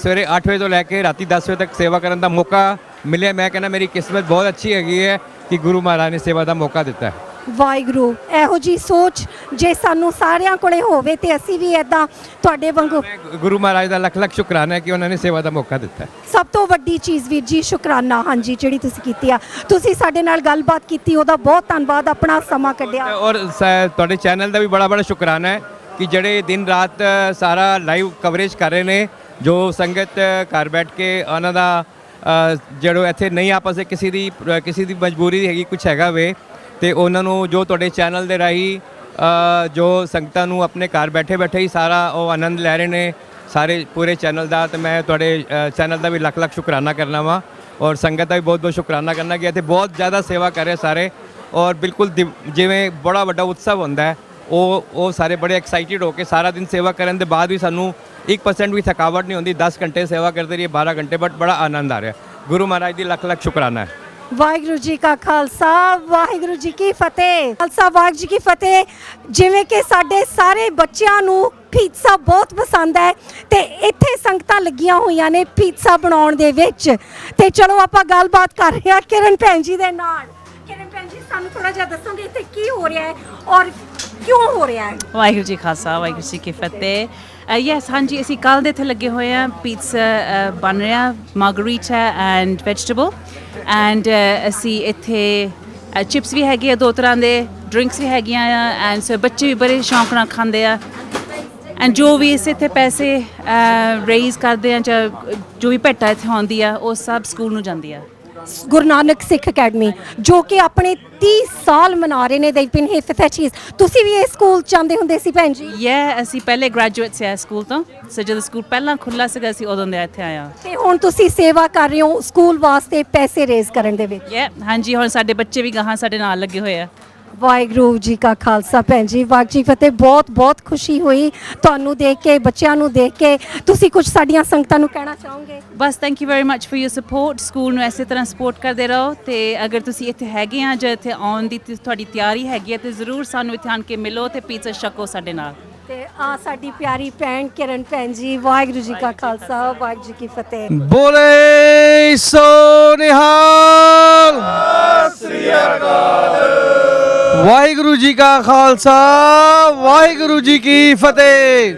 ਸਵੇਰੇ 8 ਵਜੇ ਤੋਂ ਲੈ ਕੇ ਰਾਤੀ 10 ਵਜੇ ਤੱਕ ਸੇਵਾ ਕਰਨ ਦਾ ਮੌਕਾ ਮਿਲਿਆ। ਮੈਂ ਕਹਿੰਦਾ ਮੇਰੀ ਕਿਸਮਤ ਬਹੁਤ ਅੱਛੀ ਹੈਗੀ ਹੈ ਕਿ ਗੁਰੂ ਮਹਾਰਾਜ ਨੇ ਸੇਵਾ ਦਾ ਮੌਕਾ ਦਿੱਤਾ ਹੈ। ਵਾਹਿਗੁਰੂ, ਇਹੋ ਜੀ ਸੋਚ ਜੇ ਸਾਨੂੰ ਸਾਰਿਆਂ ਕੋਲੇ ਹੋਵੇ ਤੇ ਅਸੀਂ ਵੀ ਇਦਾਂ ਤੁਹਾਡੇ ਵਾਂਗੂ। ਗੁਰੂ ਮਹਾਰਾਜ ਦਾ ਲੱਖ ਲੱਖ ਸ਼ੁਕਰਾਨਾ ਹੈ ਕਿ ਉਹਨਾਂ ਨੇ ਸੇਵਾ ਦਾ ਮੌਕਾ ਦਿੱਤਾ ਹੈ। ਸਭ ਤੋਂ ਵੱਡੀ ਚੀਜ਼ ਵੀਰ ਜੀ ਸ਼ੁਕਰਾਨਾ, ਹਾਂਜੀ, ਜਿਹੜੀ ਤੁਸੀਂ ਕੀਤੀ ਆ। ਤੁਸੀਂ ਸਾਡੇ ਨਾਲ ਗੱਲਬਾਤ ਕੀਤੀ, ਉਹਦਾ ਬਹੁਤ ਧੰਨਵਾਦ, ਆਪਣਾ ਸਮਾਂ ਕੱਢਿਆ। ਔਰ ਤੁਹਾਡੇ ਚੈਨਲ ਦਾ ਵੀ ਬੜਾ ਬੜਾ ਸ਼ੁਕਰਾਨਾ ਹੈ ਕਿ ਜਿਹੜੇ ਦਿਨ ਰਾਤ ਸਾਰਾ ਲਾਈਵ ਕਵਰੇਜ ਕਰ ਰਹੇ ਨੇ। ਜੋ ਸੰਗਤ ਘਰ ਬੈਠ ਕੇ ਉਹਨਾਂ ਦਾ ਜਿਹੜੋ ਇੱਥੇ ਨਹੀਂ ਆਪਸ ਵਿੱਚ ਕਿਸੇ ਦੀ ਮਜਬੂਰੀ ਹੈਗੀ, ਕੁਝ ਹੈਗਾ ਵੇ, ਤੇ ਉਹਨਾਂ ਨੂੰ ਜੋ ਤੁਹਾਡੇ ਚੈਨਲ ਦੇ ਰਾਹੀਂ ਜੋ ਸੰਗਤਾਂ ਨੂੰ ਆਪਣੇ ਘਰ ਬੈਠੇ ਬੈਠੇ ਹੀ ਸਾਰਾ ਉਹ ਆਨੰਦ ਲੈ ਰਹੇ ਨੇ ਸਾਰੇ ਪੂਰੇ ਚੈਨਲ ਦਾ। ਤੇ ਮੈਂ ਤੁਹਾਡੇ ਚੈਨਲ ਦਾ ਵੀ ਲੱਖ ਲੱਖ ਸ਼ੁਕਰਾਨਾ ਕਰਨਾ ਵਾ ਔਰ ਸੰਗਤ ਦਾ ਵੀ ਬਹੁਤ ਬਹੁਤ ਸ਼ੁਕਰਾਨਾ ਕਰਨਾ ਕਿ ਇੱਥੇ ਬਹੁਤ ਜ਼ਿਆਦਾ ਸੇਵਾ ਕਰ ਰਹੇ ਸਾਰੇ। ਔਰ ਬਿਲਕੁਲ ਜਿਵੇਂ ਬੜਾ ਵੱਡਾ ਉਤਸਵ ਹੁੰਦਾ ਹੈ, ਉਹ ਸਾਰੇ ਬੜੇ ਐਕਸਾਈਟਿਡ ਹੋ ਕੇ ਸਾਰਾ ਦਿਨ ਸੇਵਾ ਕਰਨ ਦੇ ਬਾਅਦ ਵੀ ਸਾਨੂੰ 1% ਵੀ ਥਕਾਵਟ ਨਹੀਂ ਹੁੰਦੀ। 10 ਘੰਟੇ ਸੇਵਾ ਕਰਦੇ ਰਹੀਏ, 12 ਘੰਟੇ, ਬਟ ਬੜਾ ਆਨੰਦ ਆ ਰਿਹਾ। ਗੁਰੂ ਮਹਾਰਾਜ ਦੀ ਲੱਖ ਲੱਖ ਸ਼ੁਕਰਾਨਾ ਹੈ। ਵਾਹਿਗੁਰੂ ਜੀ ਕਾ ਖਾਲਸਾ, ਵਾਹਿਗੁਰੂ ਜੀ ਕੀ ਫਤਿਹ। ਖਾਲਸਾ, ਵਾਹਿਗੁਰੂ ਜੀ ਕੀ ਫਤਿਹ। ਜਿਵੇਂ ਕਿ ਸਾਡੇ ਸਾਰੇ ਬੱਚਿਆਂ ਨੂੰ ਪੀਜ਼ਾ ਬਹੁਤ ਪਸੰਦ ਹੈ ਤੇ ਇੱਥੇ ਸੰਗਤਾਂ ਲੱਗੀਆਂ ਹੋਈਆਂ ਨੇ ਪੀਜ਼ਾ ਬਣਾਉਣ ਦੇ ਵਿੱਚ। ਤੇ ਚਲੋ ਆਪਾਂ ਗੱਲਬਾਤ ਕਰ ਰਹੇ ਹਾਂ ਕਿਰਨ ਭੈਣ ਜੀ ਦੇ ਨਾਲ। ਕਿਰਨ ਭੈਣ ਜੀ, ਸਾਨੂੰ ਥੋੜਾ ਜਿਹਾ ਦੱਸੋਗੇ ਇੱਥੇ ਕੀ ਹੋ ਰਿਹਾ ਹੈ ਔਰ ਕਿਉਂ ਹੋ ਰਿਹਾ ਹੈ? ਵਾਹਿਗੁਰੂ ਜੀ ਖਾਲਸਾ, ਵਾਹਿਗੁਰੂ ਜੀ ਕੀ ਫਤਿਹ। ਯੈਸ, ਹਾਂਜੀ, ਅਸੀਂ ਕੱਲ੍ਹ ਦੇ ਇੱਥੇ ਲੱਗੇ ਹੋਏ ਹਾਂ। ਪੀਜ਼ਾ ਬਣ ਰਿਹਾ, ਮਾਰਗਰੀਟਾ ਐਂਡ ਵੈਜੀਟੇਬਲ, ਐਂਡ ਅਸੀਂ ਇੱਥੇ ਚਿਪਸ ਵੀ ਹੈਗੇ ਆ 2 ਤਰ੍ਹਾਂ ਦੇ, ਡਰਿੰਕਸ ਵੀ ਹੈਗੀਆਂ ਆ, ਐਂਡ ਸੋ ਬੱਚੇ ਵੀ ਬੜੇ ਸ਼ੌਂਕ ਨਾਲ ਖਾਂਦੇ ਆ। ਐਂਡ ਜੋ ਵੀ ਇਸ ਇੱਥੇ ਪੈਸੇ ਰੇਜ਼ ਕਰਦੇ ਆ ਜਾਂ ਜੋ ਵੀ ਭੇਟਾ ਇੱਥੇ ਆਉਂਦੀ ਆ, ਉਹ ਸਭ ਸਕੂਲ ਨੂੰ ਜਾਂਦੀ ਆ। ਗੁਰੂ ਨਾਨਕ ਸਿੱਖ ਅਕੈਡਮੀ ਜੋ ਕਿ ਆਪਣੇ 30 ਸਾਲ ਮਨਾ ਰਹੇ ਨੇ। ਦੇਵਪਿਨ ਹਿਫਤ ਚੀਜ਼, ਤੁਸੀਂ ਵੀ ਇਹ ਸਕੂਲ ਜਾਂਦੇ ਹੁੰਦੇ ਸੀ ਭੈਣ ਜੀ? ਅਸੀਂ ਪਹਿਲੇ ਗ੍ਰੈਜੂਏਟਸ ਆ ਸਕੂਲ ਤੋਂ, ਸੋ ਜਦੋਂ ਸਕੂਲ ਪਹਿਲਾਂ ਖੁੱਲ੍ਹਾ ਸੀਗਾ ਅਸੀਂ ਉਦੋਂ ਦੇ ਇੱਥੇ ਆਏ ਹਾਂ। ਤੇ ਹੁਣ ਤੁਸੀਂ ਸੇਵਾ ਕਰ ਰਹੇ ਹੋ ਸਕੂਲ ਵਾਸਤੇ ਪੈਸੇ ਰੇਜ਼ ਕਰਨ ਦੇ ਵਿੱਚ? ਹਾਂਜੀ, ਹੁਣ ਸਾਡੇ ਬੱਚੇ ਵੀ ਗਾਹਾਂ ਸਾਡੇ ਨਾਲ ਲੱਗੇ ਹੋਏ ਆ। ਵਾਹਿਗੁਰੂ ਜੀ ਕਾ ਖਾਲਸਾ ਭੈਣ ਜੀ, ਵਾਹਿਗੁਰੂ ਜੀ ਕੀ ਫਤਿਹ। ਬਹੁਤ ਬਹੁਤ ਖੁਸ਼ੀ ਹੋਈ ਤੁਹਾਨੂੰ ਦੇਖ ਕੇ, ਬੱਚਿਆਂ ਨੂੰ ਦੇਖ ਕੇ। ਤੁਸੀਂ ਕੁਝ ਸਾਡੀਆਂ ਸੰਗਤਾਂ ਨੂੰ ਕਹਿਣਾ ਚਾਹੋਗੇ? ਬਸ thank you very much for your support. School ਨੂੰ ਇਸੇ ਤਰ੍ਹਾਂ ਸਪੋਰਟ ਕਰਦੇ ਰਹੋ ਤੇ ਅਗਰ ਤੁਸੀਂ ਇੱਥੇ ਹੈਗੇ ਆ ਜਾਂ ਇੱਥੇ ਆਉਣ ਦੀ ਤੁਹਾਡੀ ਤਿਆਰੀ ਹੈਗੀ ਹੈ ਤੇ ਜ਼ਰੂਰ ਸਾਨੂੰ ਇੱਥੇ ਆਣ ਕੇ ਮਿਲੋ ਤੇ ਪੀਜ਼ਾ ਛਕੋ ਸਾਡੇ ਨਾਲ। ਤੇ ਆ ਸਾਡੀ ਪਿਆਰੀ ਭੈਣ ਕਿਰਨ ਭੈਣ ਜੀ। ਵਾਹਿਗੁਰੂ ਜੀ ਕਾ ਖਾਲਸਾ, ਵਾਹਿਗੁਰੂ ਜੀ ਕੀ ਫਤਿਹ। ਬੋਲੇ ਸੋ ਨਿਹਾਲ। ਵਾਹਿਗੁਰੂ ਜੀ ਕਾ ਖਾਲਸਾ, ਵਾਹਿਗੁਰੂ ਜੀ ਕੀ ਫਤਿਹ।